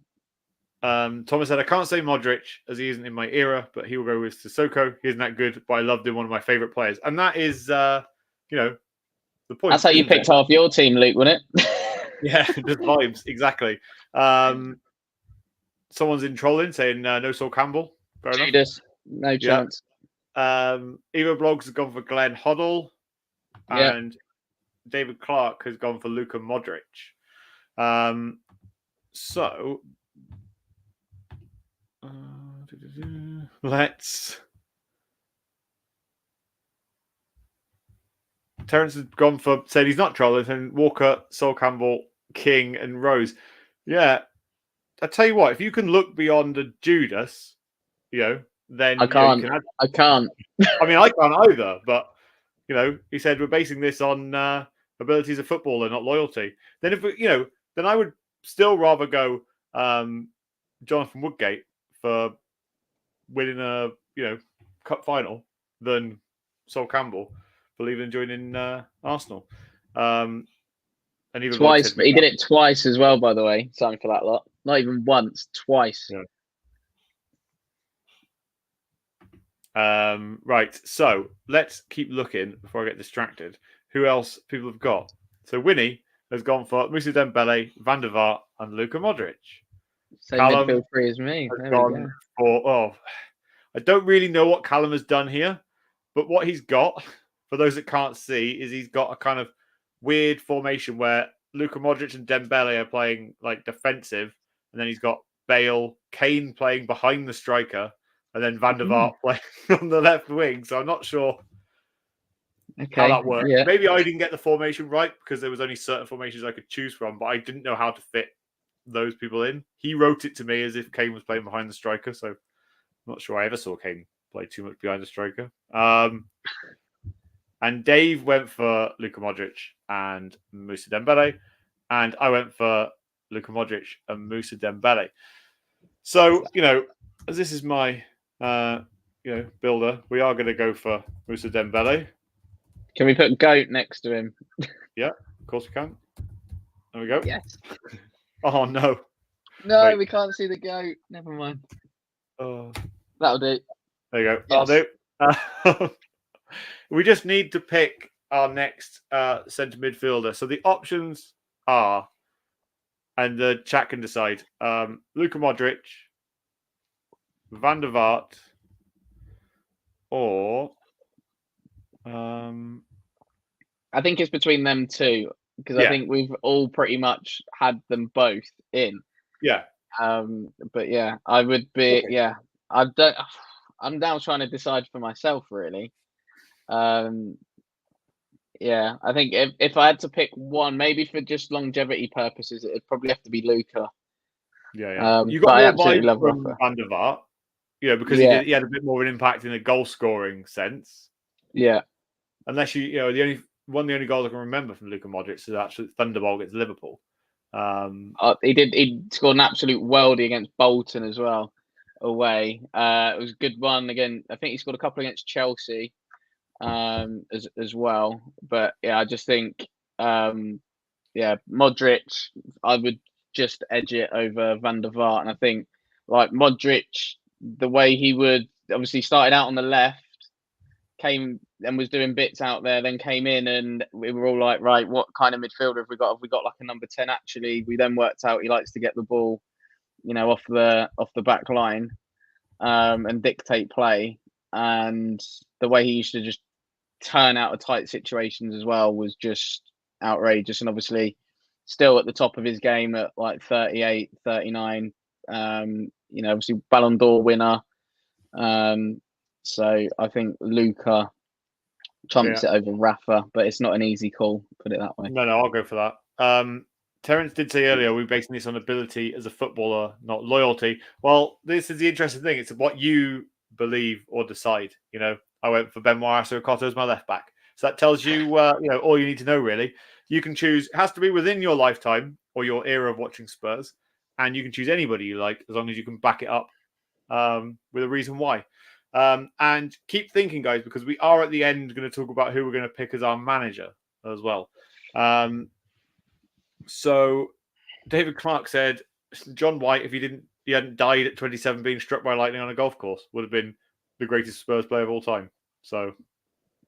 Thomas said, I can't say Modric as he isn't in my era, but he will go with Sissoko. He isn't that good, but I loved him, one of my favourite players. And that is, the point. That's how you picked half your team, Luke, wasn't it? Yeah, just vibes, exactly. Someone's in trolling saying no Sol Campbell. Fair Judas, enough. No chance. Evo Blogs has gone for Glenn Hoddle, and David Clark has gone for Luka Modric. So let's. Terence has gone for, said he's not trolling, and Walker, Sol Campbell, King, and Rose. Yeah, I tell you what, if you can look beyond a Judas, then I can't. I can't. I mean, I can't either. But he said we're basing this on abilities of footballer, not loyalty. Then then I would still rather go Jonathan Woodgate for winning a cup final than Sol Campbell for leaving and joining Arsenal. And even twice, but he did it twice as well, by the way. Something for that lot. Not even once, twice. Yeah. Right, so let's keep looking before I get distracted. Who else people have got? So Winnie has gone for Moussa Dembele, Van der Vaart, and Luka Modric. Same midfield three as me. Has gone for, I don't really know what Callum has done here, but what he's got, for those that can't see, is he's got a kind of weird formation where Luka Modric and Dembele are playing like defensive, and then he's got Bale, Kane playing behind the striker, and then Van der Vaart playing on the left wing. So I'm not sure how that works. Yeah. Maybe I didn't get the formation right because there was only certain formations I could choose from, but I didn't know how to fit those people in. He wrote it to me as if Kane was playing behind the striker, so I'm not sure I ever saw Kane play too much behind the striker. And Dave went for Luka Modric and Moussa Dembele, and I went for Luka Modric and Moussa Dembele. So, as this is my builder, we are going to go for Moussa Dembele. Can we put GOAT next to him? Yeah, of course we can. There we go. Yes. Oh, no. No, Wait. we can't see the GOAT. Never mind. Oh. That'll do. There you go. Yes. That'll do. We just need to pick our next centre midfielder. So the options are, and the chat can decide, Luka Modric, Van der Vaart, or I think it's between them two, because I think we've all pretty much had them both in. Yeah. But yeah, I would be. Yeah, I'm now trying to decide for myself, really. Yeah, I think if I had to pick one, maybe for just longevity purposes, it'd probably have to be Luka. Yeah. You but I got more absolutely love vibe from Rafa. Van der Vaart, because Yeah. he had a bit more of an impact in the goal scoring sense. Yeah. Unless the only goal I can remember from Luka Modric is actually Thunderbolt against Liverpool. He scored an absolute worldie against Bolton as well, away. It was a good one again. I think he scored a couple against Chelsea, as well. But yeah, I just think, Modric, I would just edge it over Van der Vaart, and I think like Modric, the way he would obviously started out on the left, came and was doing bits out there, then came in, and we were all like, right, what kind of midfielder have we got? Have we got like a number 10? Actually, we then worked out he likes to get the ball, off the back line, and dictate play. And the way he used to just turn out of tight situations as well was just outrageous. And obviously, still at the top of his game at like 38, 39. Obviously Ballon d'Or winner. So I think Luka trumps it over Rafa, but it's not an easy call, put it that way. No, I'll go for that. Terence did say earlier, we're basing this on ability as a footballer, not loyalty. Well, this is the interesting thing. It's what you believe or decide. I went for Benoit Assou-Ekotto as my left back. So that tells you, all you need to know, really. You can choose, it has to be within your lifetime or your era of watching Spurs, and you can choose anybody you like, as long as you can back it up with a reason why. And keep thinking, guys, because we are at the end going to talk about who we're going to pick as our manager as well. So David Clark said John White, if he hadn't died at 27 being struck by lightning on a golf course, would have been the greatest Spurs player of all time. So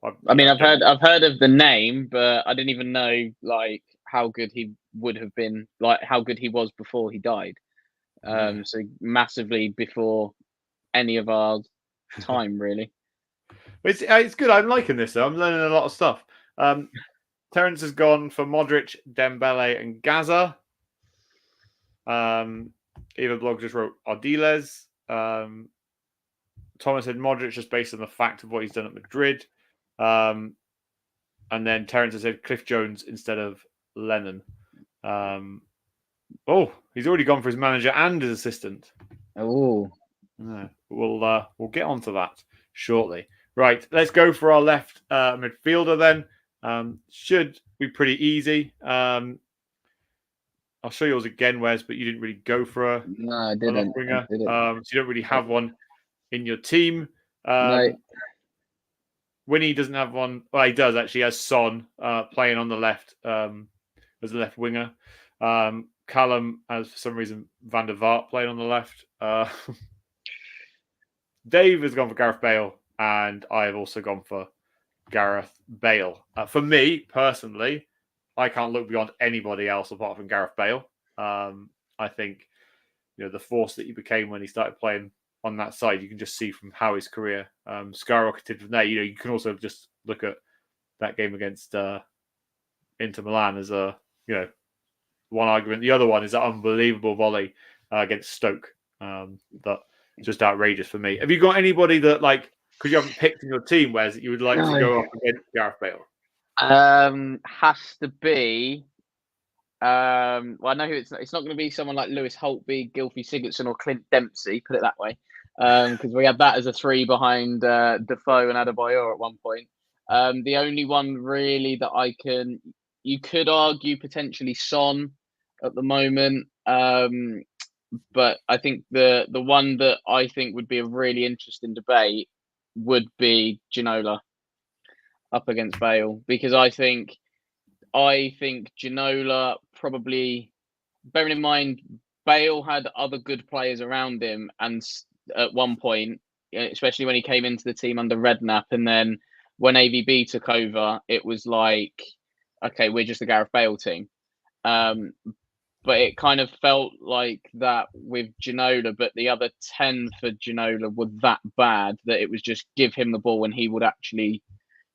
I've heard of the name, but I didn't even know like how good he would have been, like how good he was before he died. So massively before any of our time, really. It's good. I'm liking this though. I'm learning a lot of stuff. Terence has gone for Modric, Dembele, and Gaza. Eva Blog just wrote Ardiles. Thomas said Modric just based on the fact of what he's done at Madrid. And then Terence has said Cliff Jones instead of Lennon. He's already gone for his manager and his assistant. Oh, we'll get onto that shortly. Right, let's go for our left midfielder then. Should be pretty easy. I'll show yours again, Wes, but you didn't really go for a no, I didn't. winger. So you don't really have one in your team. No. Winnie doesn't have one. Well, he does actually. He has Son playing on the left as a left winger. Callum has, for some reason, Van der Vaart playing on the left. Dave has gone for Gareth Bale, and I have also gone for Gareth Bale. For me, personally, I can't look beyond anybody else apart from Gareth Bale. I think, the force that he became when he started playing on that side, you can just see from how his career skyrocketed from there. You can also just look at that game against Inter Milan as a, one argument. The other one is that unbelievable volley against Stoke. That just outrageous for me. Have you got anybody that, because you haven't picked in your team, Wes, that you would like to go up against Gareth Bale? Has to be Well, I know who it's not. It's not going to be someone like Lewis Holtby, Gylfi Sigurdsson, or Clint Dempsey. Put it that way, because we had that as a three behind Defoe and Adebayor at one point. The only one really that you could argue potentially Son at the moment, but I think the one that I think would be a really interesting debate would be Ginola up against Bale, because I think Ginola probably, bearing in mind Bale had other good players around him, and at one point, especially when he came into the team under Redknapp, and then when AVB took over, it was like, okay, we're just the Gareth Bale team. But it kind of felt like that with Ginola, but the other 10 for Ginola were that bad that it was just give him the ball and he would actually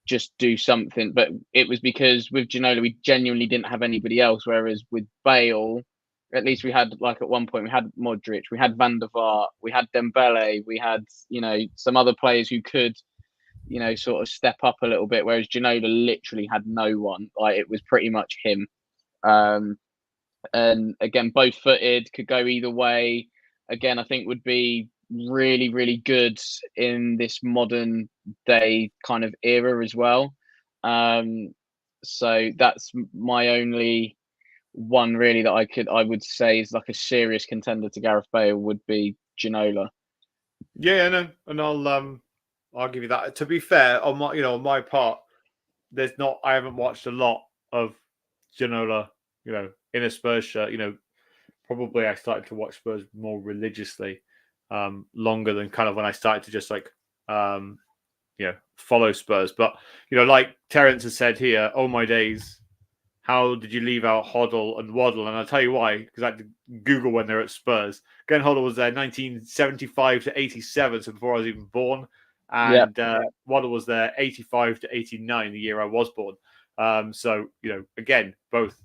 just do something. But it was because with Ginola, we genuinely didn't have anybody else. Whereas with Bale, at least we had, like, at one point, we had Modric, we had Van der Vaart, we had Dembele, we had, some other players who could, sort of step up a little bit. Whereas Ginola literally had no one. Like, it was pretty much him. And again, both footed, could go either way. Again, I think would be really, really good in this modern day kind of era as well. So that's my only one really that I would say is like a serious contender to Gareth Bale would be Ginola. Yeah, no, and I'll give you that. To be fair, on my part, I haven't watched a lot of Ginola, in a Spurs shirt. Probably I started to watch Spurs more religiously, longer than kind of when I started to just follow Spurs. But like Terence has said here, oh my days, how did you leave out Hoddle and Waddle? And I'll tell you why, because I had to Google when they're at Spurs. Glenn Hoddle was there 1975 to 87, so before I was even born. And Waddle was there 85 to 89, the year I was born. So, again, both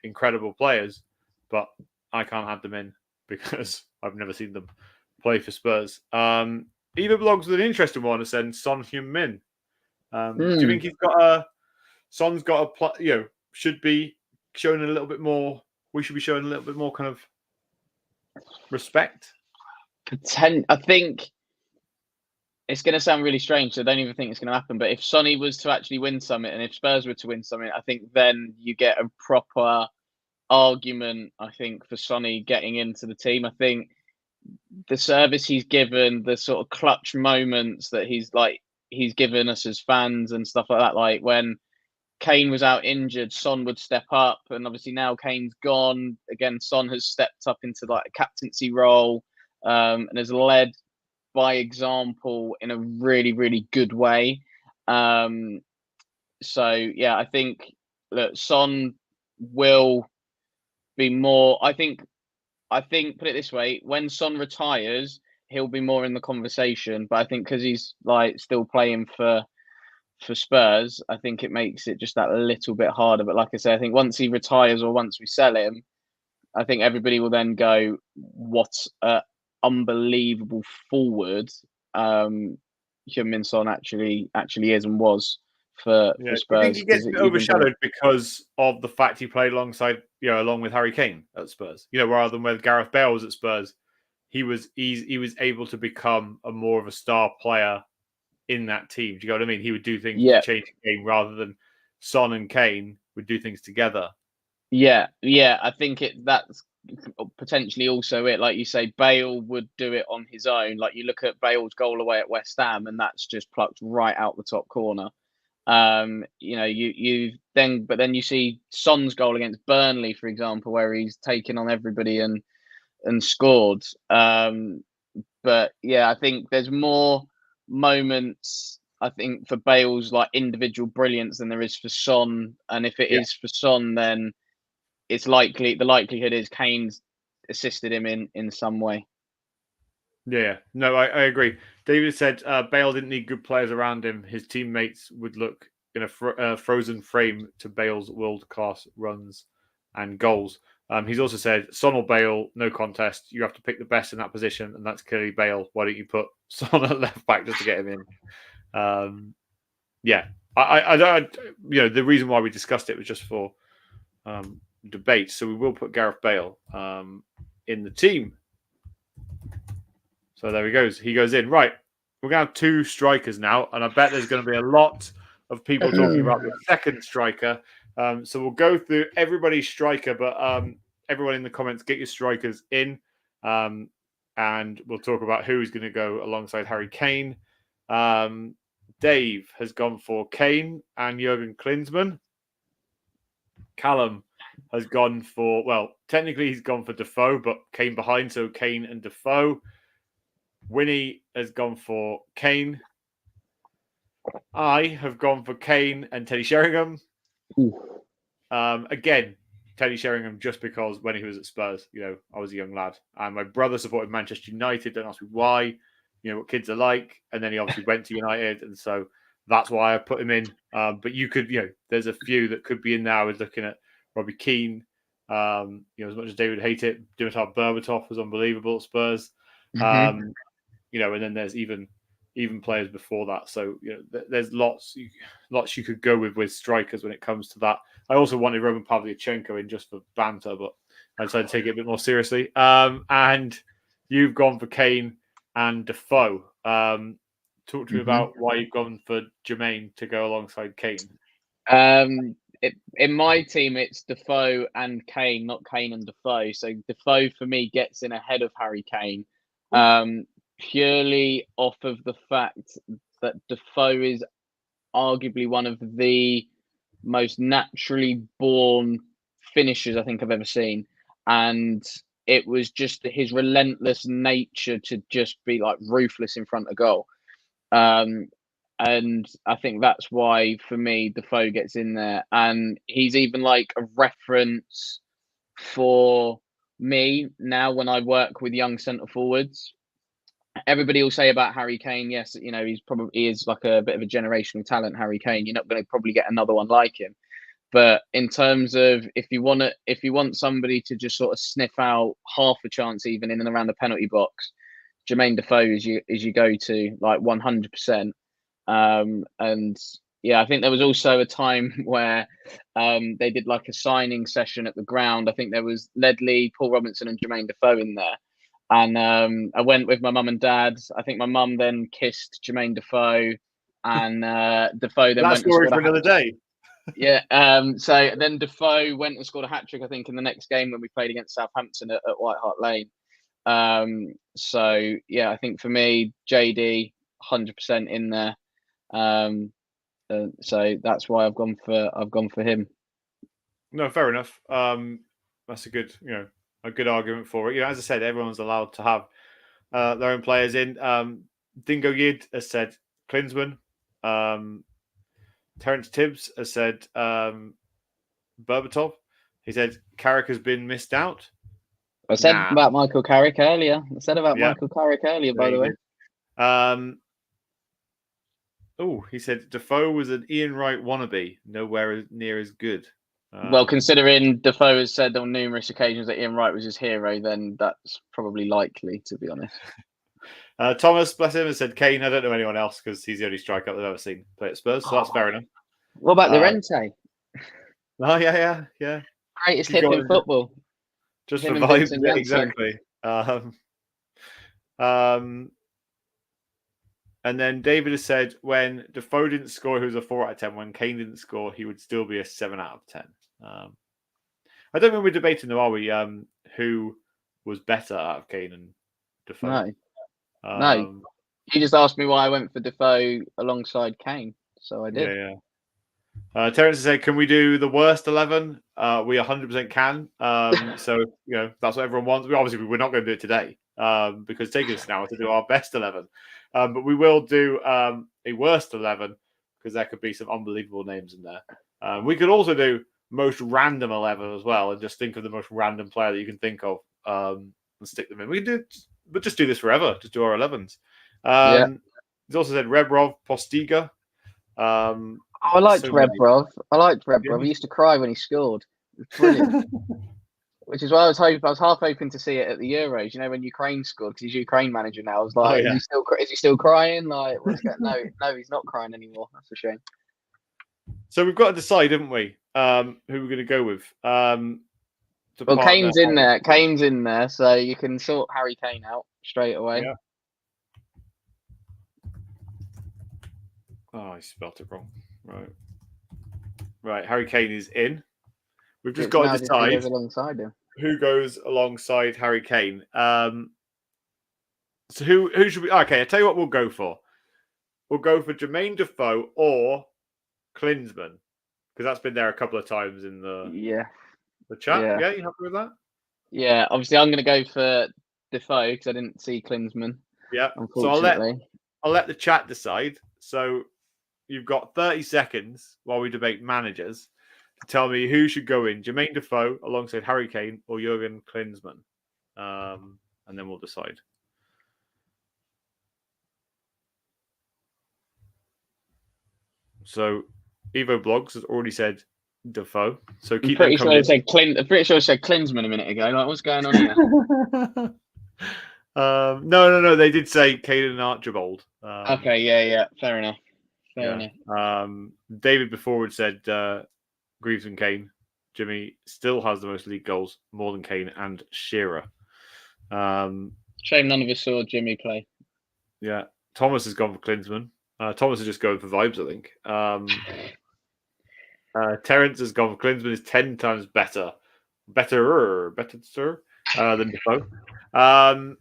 incredible players, but I can't have them in because I've never seen them play for Spurs. Eva Blogs with an interesting one, said Son Heung-min. Do you think Son's got a should be showing a little bit more? We should be showing a little bit more kind of respect. I think it's going to sound really strange, so I don't even think it's going to happen. But if Sonny was to actually win something, and if Spurs were to win something, I think then you get a proper argument, I think, for Sonny getting into the team. I think the service he's given, the sort of clutch moments that he's given us as fans and stuff like that, like when Kane was out injured, Son would step up, and obviously now Kane's gone. Again, Son has stepped up into like a captaincy role, and has led by example in a really, really good way. So yeah, I think that Son will be more. I think put it this way: when Son retires, he'll be more in the conversation. But I think because he's like still playing for Spurs, I think it makes it just that little bit harder. But like I say, I think once he retires or once we sell him, I think everybody will then go, "What an unbelievable forward Heung-min Son actually is and was for Spurs." Do you think he gets overshadowed because of the fact he played alongside, along with Harry Kane at Spurs? Rather than when Gareth Bale was at Spurs, he was able to become a more of a star player in that team. Do you know what I mean? He would do things to change the game rather than Son and Kane would do things together. Yeah. I think that's potentially also it. Like you say, Bale would do it on his own. Like you look at Bale's goal away at West Ham, and that's just plucked right out the top corner. But then you see Son's goal against Burnley, for example, where he's taken on everybody and scored. But yeah, I think there's more moments, I think, for Bale's like individual brilliance than there is for Son. And if it is for Son, then it's the likelihood is Kane's assisted him in some way. Yeah, no, I agree. David said Bale didn't need good players around him. His teammates would look in a frozen frame to Bale's world-class runs and goals. He's also said, Son or Bale, no contest. You have to pick the best in that position, and that's clearly Bale. Why don't you put Son at left back just to get him in? Yeah, I the reason why we discussed it was just for debate. So we will put Gareth Bale in the team. So there he goes. He goes in. Right. We're going to have 2 strikers now. And I bet there's going to be a lot of people talking about the second striker. So we'll go through everybody's striker, but everyone in the comments, get your strikers in. And we'll talk about who's going to go alongside Harry Kane. Dave has gone for Kane and Jurgen Klinsmann. Callum has gone for, well, technically he's gone for Defoe, but Kane behind, so Kane and Defoe. Winnie has gone for Kane. I have gone for Kane and Teddy Sheringham. Again, Teddy Sheringham, just because when he was at Spurs, I was a young lad. And my brother supported Manchester United. Don't ask me why. You know what kids are like. And then he obviously went to United. And so that's why I put him in. But you could, there's a few that could be in there. I was looking at Robbie Keane. As much as David hated it, Dimitar Berbatov was unbelievable at Spurs. And then there's even players before that. So there's lots you could go with strikers when it comes to that. I also wanted Roman Pavlyuchenko in just for banter, but I decided to take it a bit more seriously. And you've gone for Kane and Defoe. Talk to me about why you've gone for Jermaine to go alongside Kane. In my team, it's Defoe and Kane, not Kane and Defoe. So Defoe for me gets in ahead of Harry Kane. Purely off of the fact that Defoe is arguably one of the most naturally born finishers I think I've ever seen. And it was just his relentless nature to just be like ruthless in front of goal. And I think that's why, for me, Defoe gets in there. And he's even like a reference for me now when I work with young centre forwards. Everybody will say about Harry Kane, yes, he is like a bit of a generational talent, Harry Kane. You're not going to probably get another one like him. But in terms of if you want somebody to just sort of sniff out half a chance, even in and around the penalty box, Jermaine Defoe is you go to, like 100%. And yeah, I think there was also a time where they did like a signing session at the ground. I think there was Ledley, Paul Robinson, and Jermaine Defoe in there. And I went with my mum and dad. I think my mum then kissed Jermaine Defoe, and Defoe then went and scored for another day. Yeah. So then Defoe went and scored a hat-trick, I think, in the next game when we played against Southampton at White Hart Lane. So yeah, I think for me, JD 100% in there. So that's why I've gone for him. No, fair enough. That's a good argument for it. As I said, everyone's allowed to have their own players in. Dingo Yid has said Klinsmann. Terence Tibbs has said Berbatov. He said Carrick has been missed out. I said about Michael Carrick earlier. Michael Carrick earlier, by the way. He said Defoe was an Ian Wright wannabe, nowhere near as good. Well, considering Defoe has said on numerous occasions that Ian Wright was his hero, then that's probably likely, to be honest. Thomas, bless him, has said Kane. I don't know anyone else because he's the only striker I've ever seen play at Spurs, so that's fair enough. What about Llorente? Oh, yeah. Greatest hip in football. Just for vibes, yeah, exactly. And then David has said when Defoe didn't score, he was a 4 out of 10. When Kane didn't score, he would still be a 7 out of 10. I don't think we're debating, though, are we? Who was better out of Kane and Defoe? No. You just asked me why I went for Defoe alongside Kane, so I did. Yeah. Terence said, "Can we do the worst 11?" We 100% can. So that's what everyone wants. Obviously, we're not going to do it today because it's taking us an hour to do our best 11. But we will do a worst 11 because there could be some unbelievable names in there. We could also do most random 11 as well, and just think of the most random player that you can think of and stick them in. We can do, but just do this forever. Just do our 11s. He's also said Rebrov, Postiga. I liked Rebrov. He used to cry when he scored. It was brilliant. Which is why I was half hoping to see it at the Euros. When Ukraine scored, because he's Ukraine manager now. I was like, is he still crying? Like, what's going? No, he's not crying anymore. That's a shame. So we've got to decide, haven't we? Who we're going to go with. to Well, partner. Kane's in there, so you can sort Harry Kane out straight away. Yeah. Oh, I spelt it wrong. Right. Harry Kane is in. We've just got to decide alongside him. who goes alongside Harry Kane. So who should we? Okay, I tell you what we'll go for. We'll go for Jermaine Defoe or Klinsmann because that's been there a couple of times in the chat. Yeah. Yeah, you happy with that? Yeah, obviously I'm going to go for Defoe because I didn't see Klinsmann. Yeah. Unfortunately. So I'll let the chat decide. So you've got 30 seconds while we debate managers to tell me who should go in: Jermaine Defoe alongside Harry Kane or Jurgen Klinsmann, and then we'll decide. So Evo Blogs has already said Defoe. So keep them coming. I'm pretty sure I said Klinsmann a minute ago. Like, what's going on here? No. They did say Caden and Archibald. Okay, yeah. Fair enough. David before had said Greaves and Kane. Jimmy still has the most league goals, more than Kane and Shearer. Shame none of us saw Jimmy play. Yeah, Thomas has gone for Klinsmann. Thomas is just going for vibes, I think. Terence has gone for Klinsmann is 10 times better than Defoe.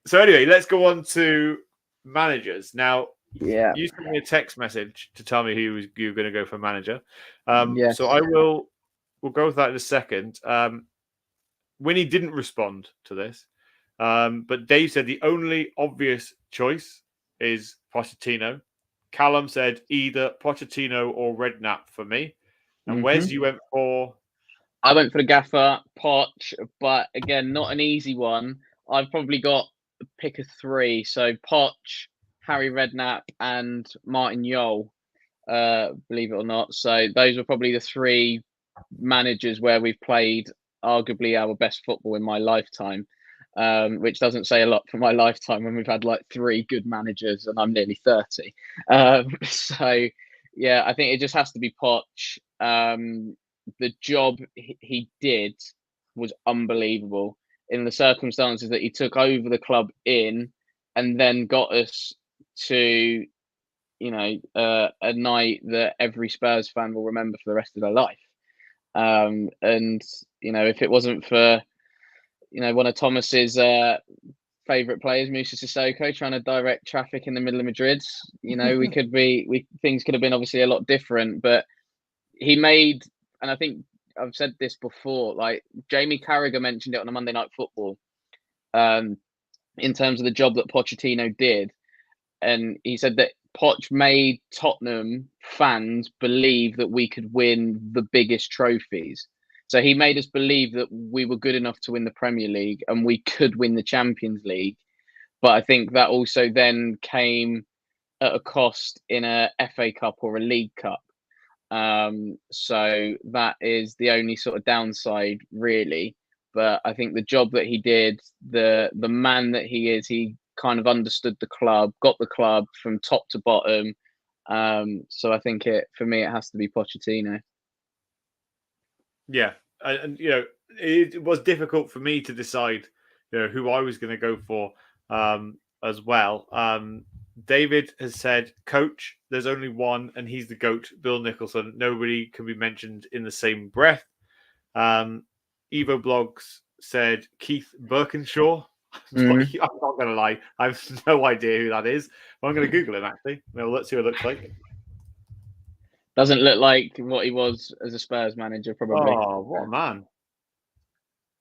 So anyway, let's go on to managers. Now, you sent me a text message to tell me who you're going to go for manager. So we'll go with that in a second. Winnie didn't respond to this, but Dave said the only obvious choice is Pochettino. Callum said either Pochettino or Redknapp for me. And Wes, you went for? I went for the gaffer, Poch, but again, not an easy one. I've probably got a pick of three. So Poch, Harry Redknapp, and Martin Jol, believe it or not. So those were probably the three managers where we've played arguably our best football in my lifetime, which doesn't say a lot for my lifetime when we've had like three good managers and I'm nearly 30. So, yeah, I think it just has to be Poch. The job he did was unbelievable in the circumstances that he took over the club in and then got us to, a night that every Spurs fan will remember for the rest of their life. And, if it wasn't for, one of Thomas's favourite players, Moussa Sissoko, trying to direct traffic in the middle of Madrid, things could have been obviously a lot different. But he made, and I think I've said this before, like Jamie Carragher mentioned it on a Monday Night Football, in terms of the job that Pochettino did. And he said that Poch made Tottenham fans believe that we could win the biggest trophies. So he made us believe that we were good enough to win the Premier League and we could win the Champions League. But I think that also then came at a cost in a FA Cup or a League Cup. So that is the only sort of downside, really. But I think the job that he did, the man that he is, he kind of understood the club, got the club from top to bottom. So I think for me, it has to be Pochettino. Yeah, and it was difficult for me to decide, who I was going to go for as well. David has said, "Coach, there's only one, and he's the GOAT, Bill Nicholson. Nobody can be mentioned in the same breath." Evo Blogs said Keith Birkinshaw. I'm not going to lie, I have no idea who that is. But I'm going to Google him actually. Well, let's see what it looks like. Doesn't look like what he was as a Spurs manager, probably. Oh, what a man!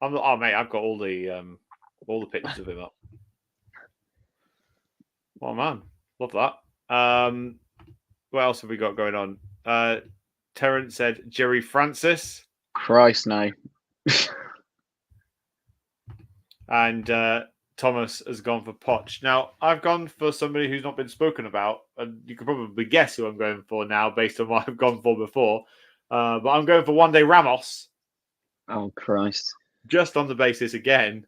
Mate, I've got all the pictures of him up. What a man! Love that. What else have we got going on? Terence said Jerry Francis. Christ, no. And Thomas has gone for Poch. Now, I've gone for somebody who's not been spoken about, and you can probably guess who I'm going for now based on what I've gone for before. But I'm going for Juande Ramos. Oh, Christ. Just on the basis, again,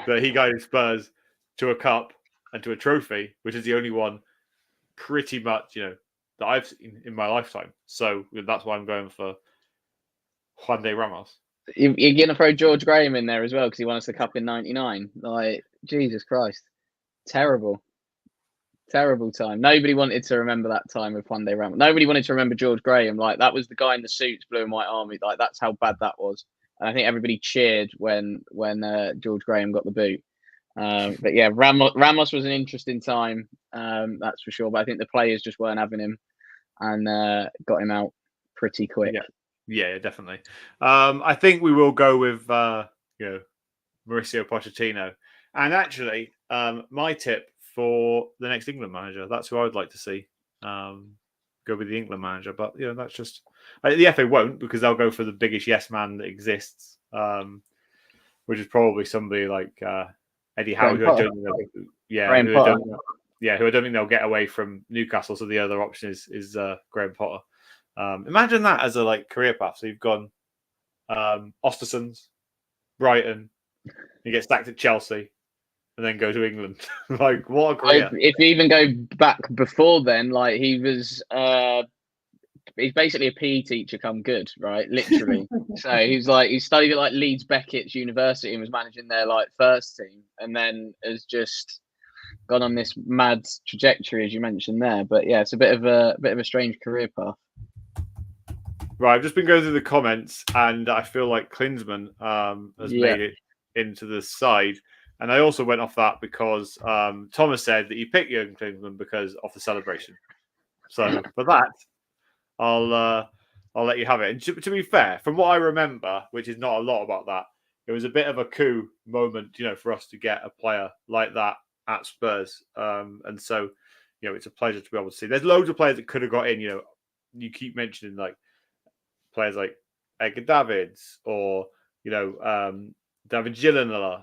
that he guided Spurs to a cup and to a trophy, which is the only one pretty much, that I've seen in my lifetime. So that's why I'm going for Juande Ramos. You're going to throw George Graham in there as well because he won us the cup in '99. Like, Jesus Christ. Terrible time. Nobody wanted to remember that time of Hyundai Ramble. Nobody wanted to remember George Graham. Like, that was the guy in the suits, blue and white army. Like, that's how bad that was. And I think everybody cheered when George Graham got the boot. But yeah, Ramos was an interesting time, that's for sure. But I think the players just weren't having him and got him out pretty quick. Yeah, definitely. I think we will go with Mauricio Pochettino. And actually, my tip for the next England manager, that's who I would like to see go with the England manager. But that's just the FA won't, because they'll go for the biggest yes man that exists, which is probably somebody like Eddie Howe, who I don't think they'll get away from Newcastle. So the other option is Graham Potter. Imagine that as a career path. So you've gone Ostersons, Brighton, you get sacked at Chelsea, and then go to England. What a career! If you even go back before then, he was he's basically a PE teacher come good, right? Literally. So he studied at Leeds Beckett's University and was managing their first team, and then has just gone on this mad trajectory, as you mentioned there. But yeah, it's a bit of a strange career path. Right, I've just been going through the comments, and I feel like Klinsmann has made it into the side. And I also went off that because Thomas said that he picked Jurgen Klinsmann because of the celebration. So for that, I'll let you have it. And to be fair, from what I remember, which is not a lot about that, it was a bit of a coup moment, for us to get a player like that at Spurs. And so, it's a pleasure to be able to see. There's loads of players that could have got in. You keep mentioning players like Edgar Davids or David Ginola,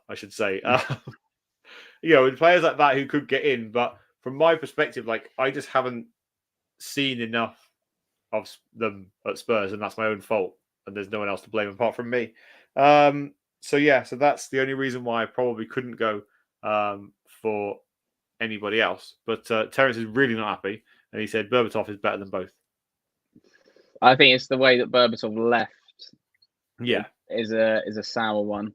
I should say. Players like that who could get in, but from my perspective, I just haven't seen enough of them at Spurs, and that's my own fault. And there's no one else to blame apart from me. So that's the only reason why I probably couldn't go for anybody else. But Terence is really not happy, and he said Berbatov is better than both. I think it's the way that Berbatov left. Yeah, is a sour one,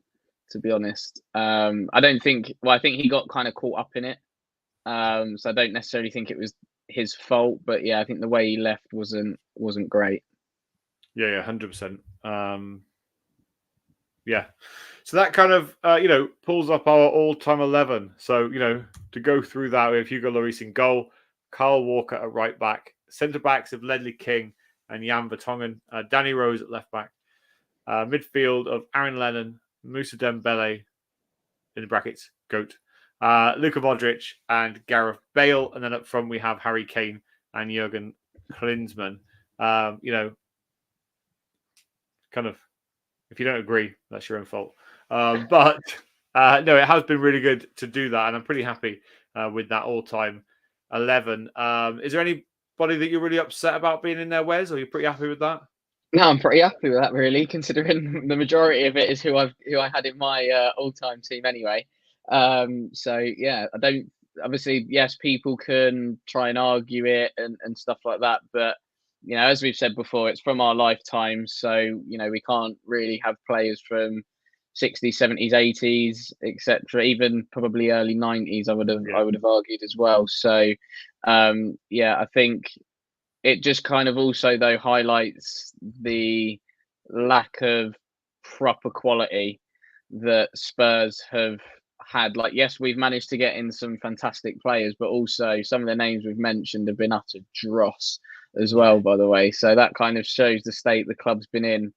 to be honest. I don't think. Well, I think he got kind of caught up in it. So I don't necessarily think it was his fault, but yeah, I think the way he left wasn't great. Yeah, 100%. Yeah, so that kind of pulls up our all-time 11. So to go through that, we have Hugo Lloris in goal, Kyle Walker at right back, centre backs of Ledley King and Jan Vertonghen, Danny Rose at left back, midfield of Aaron Lennon, Moussa Dembele in the brackets, GOAT, Luka Modric and Gareth Bale, and then up front we have Harry Kane and Jurgen Klinsmann. Kind of, if you don't agree, that's your own fault. But no, it has been really good to do that, and I'm pretty happy with that all-time 11. Is there anybody that you're really upset about being in there, Wes, or you're pretty happy with that? No, I'm pretty happy with that, really, considering the majority of it is who I had in my all-time team anyway. So yeah, I don't. Obviously, yes, people can try and argue it and stuff like that, but as we've said before, it's from our lifetimes, so we can't really have players from 60s, 70s, 80s, etc. Even probably early 90s. I would have argued as well. So I think it just kind of also though highlights the lack of proper quality that Spurs have had. Yes, we've managed to get in some fantastic players, but also some of the names we've mentioned have been utter dross as well, by the way. So that kind of shows the state the club's been in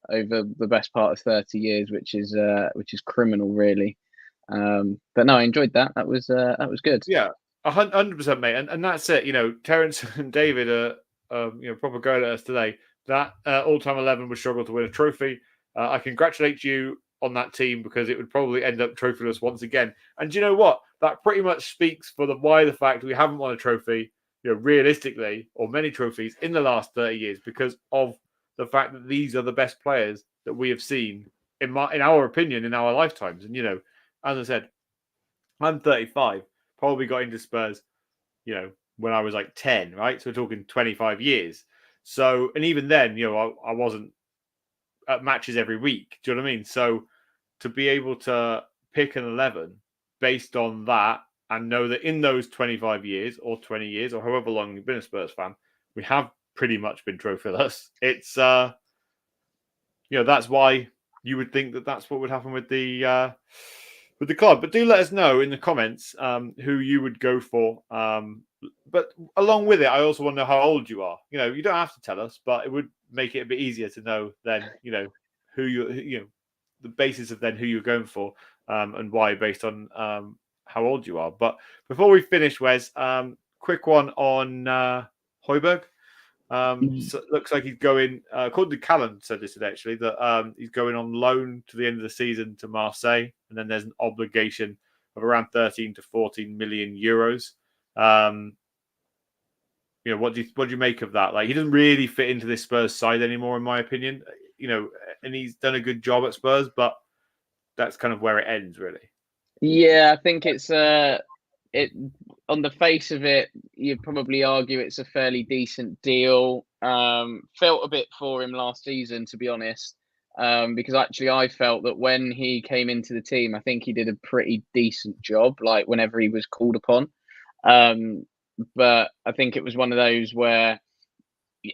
over the best part of 30 years, which is criminal, really. But no, I enjoyed that. That was good. Yeah, 100%, mate. And that's it. Terence and David are proper going at us today. That all-time 11 would struggle to win a trophy. I congratulate you on that team because it would probably end up trophyless once again. And do you know what? That pretty much speaks for the fact we haven't won a trophy, realistically, or many trophies in the last 30 years because of the fact that these are the best players that we have seen in our opinion in our lifetimes. And as I said, I'm 35. Probably got into Spurs, when I was 10, right? So we're talking 25 years. So, and even then, I wasn't at matches every week. Do you know what I mean? So to be able to pick an 11 based on that and know that in those 25 years or 20 years or however long you've been a Spurs fan, we have pretty much been trophyless. It's that's why you would think that that's what would happen with the club. But do let us know in the comments who you would go for. But along with it, I also want to know how old you are. You don't have to tell us, but it would make it a bit easier to know then, who the basis of then who you're going for and why based on how old you are. But before we finish, Wes, quick one on Højbjerg. So it looks like he's going, according to Callum said this today actually, that he's going on loan to the end of the season to Marseille, and then there's an obligation of around 13 to 14 million euros. What do you make of that? Like, he doesn't really fit into this Spurs side anymore, in my opinion. And he's done a good job at Spurs, but that's kind of where it ends, really. Yeah, I think it's it on the face of it, you'd probably argue it's a fairly decent deal. Felt a bit for him last season, to be honest, because actually I felt that when he came into the team, I think he did a pretty decent job, like whenever he was called upon. But I think it was one of those where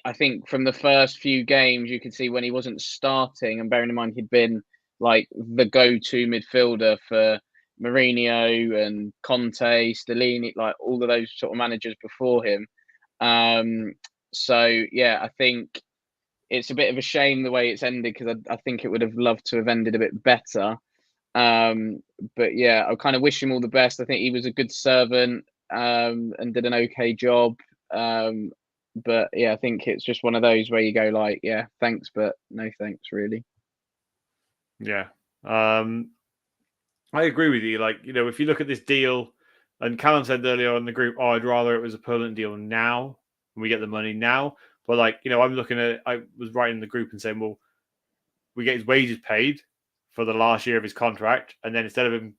I think from the first few games you could see when he wasn't starting, and bearing in mind he'd been like the go-to midfielder for Mourinho and Conte, Stellini, like all of those sort of managers before him. So yeah, I think it's a bit of a shame the way it's ended, because I think it would have loved to have ended a bit better. But yeah, I kind of wish him all the best. I think he was a good servant and did an okay job. But yeah, I think it's just one of those where you go like, yeah, thanks, but no thanks, really. Yeah. I agree with you. Like, if you look at this deal, and Callum said earlier on the group, I'd rather it was a permanent deal now and we get the money now. But like, I'm looking at, I was writing in the group and saying, well, we get his wages paid for the last year of his contract, and then instead of him,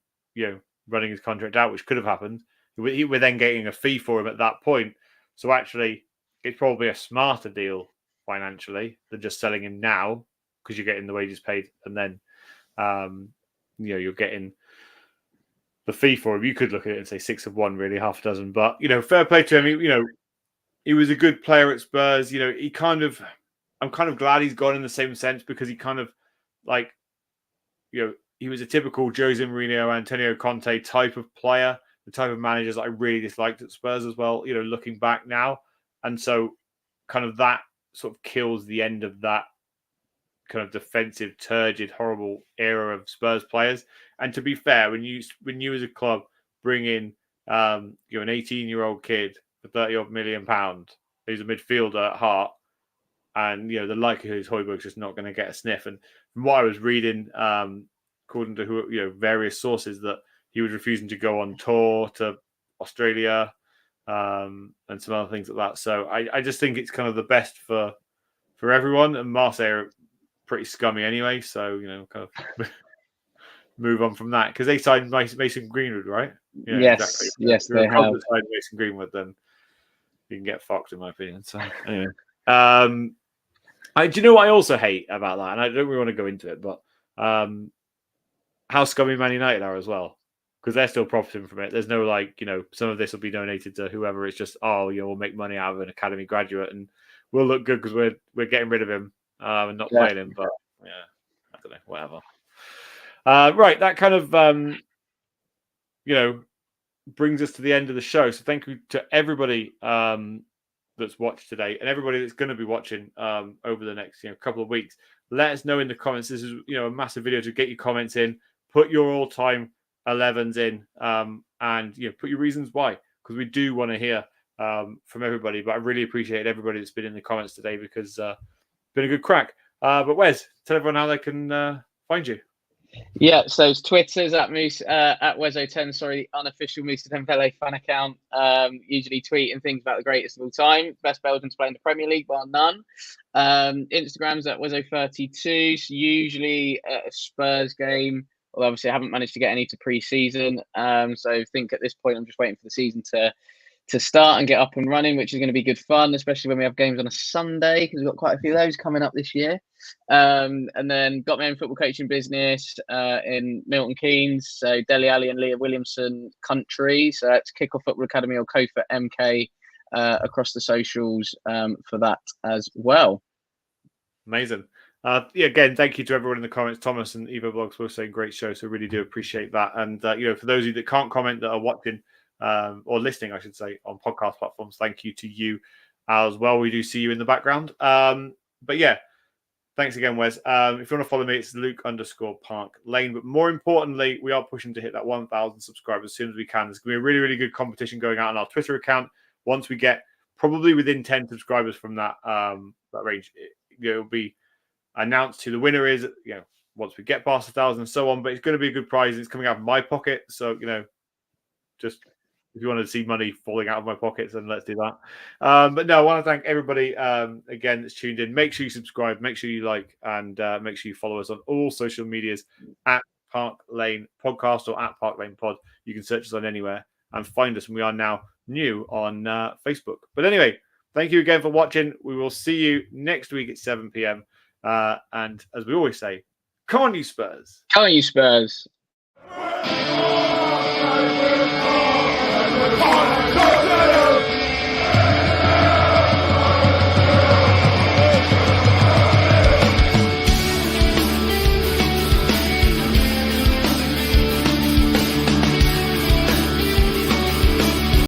running his contract out, which could have happened, we're then getting a fee for him at that point. So actually, it's probably a smarter deal financially than just selling him now, because you're getting the wages paid, and then you're getting the fee for him. You could look at it and say 6 of 1, really, half a dozen. But fair play to him. He was a good player at Spurs. I'm kind of glad he's gone in the same sense, because he kind of like, he was a typical Jose Mourinho, Antonio Conte type of player, the type of managers that I really disliked at Spurs as well, looking back now. And so kind of that sort of kills the end of that kind of defensive, turgid, horrible era of Spurs players. And to be fair, when you as a club bring in an 18-year-old kid for £30 million, who's a midfielder at heart, and the likelihood is Højbjerg's just not going to get a sniff. And from what I was reading, according to various sources, that he was refusing to go on tour to Australia and some other things like that. So I just think it's kind of the best for everyone. And Marseille are pretty scummy anyway, so kind of move on from that, because they signed Mason Greenwood, right? Yeah, Yes, exactly. yes, they have. Signed Mason Greenwood, then you can get fucked, in my opinion. So anyway, do you know what I also hate about that? And I don't really want to go into it, but how scummy Man United are as well, because they're still profiting from it. There's no some of this will be donated to whoever. It's just we'll make money out of an academy graduate and we'll look good because we're getting rid of him and not playing him. But yeah, I don't know, whatever. Right, that kind of brings us to the end of the show. So thank you to everybody that's watched today, and everybody that's going to be watching over the next couple of weeks. Let us know in the comments. This is a massive video to get your comments in. Put your all-time 11s in, and put your reasons why, because we do want to hear from everybody. But I really appreciate everybody that's been in the comments today, because it's been a good crack. But Wes, tell everyone how they can find you. Yeah, so Twitter's at Wezo10, sorry, unofficial Musa Dembele fan account. Usually tweeting things about the greatest of all time, best Belgians playing the Premier League, bar none. Instagram's at Wezo32, so usually a Spurs game. Although obviously I haven't managed to get any to pre-season, so I think at this point I'm just waiting for the season to to start and get up and running, which is going to be good fun, especially when we have games on a Sunday, because we've got quite a few of those coming up this year. And then got my own football coaching business in Milton Keynes, so Dele Alli and Leah Williamson country. So that's Kickoff Football Academy or Kofa MK across the socials for that as well. Amazing. Again, thank you to everyone in the comments. Thomas and Evo Blogs were saying great show, so really do appreciate that. And for those of you that can't comment, that are watching or listening, I should say, on podcast platforms, thank you to you as well. We do see you in the background. But yeah, thanks again, Wes. If you want to follow me, it's Luke_Park Lane. But more importantly, we are pushing to hit that 1,000 subscribers as soon as we can. There's going to be a really, really good competition going out on our Twitter account. Once we get probably within 10 subscribers from that range, it'll be announced who the winner is, once we get past 1,000 and so on. But it's going to be a good prize. It's coming out of my pocket. So, just if you want to see money falling out of my pockets, then let's do that. But no, I want to thank everybody again that's tuned in. Make sure you subscribe, make sure you like, and make sure you follow us on all social medias at Park Lane Podcast or at Park Lane Pod. You can search us on anywhere and find us. And we are now new on Facebook. But anyway, thank you again for watching. We will see you next week at 7 p.m. And as we always say, come on, you Spurs. Come on, you Spurs.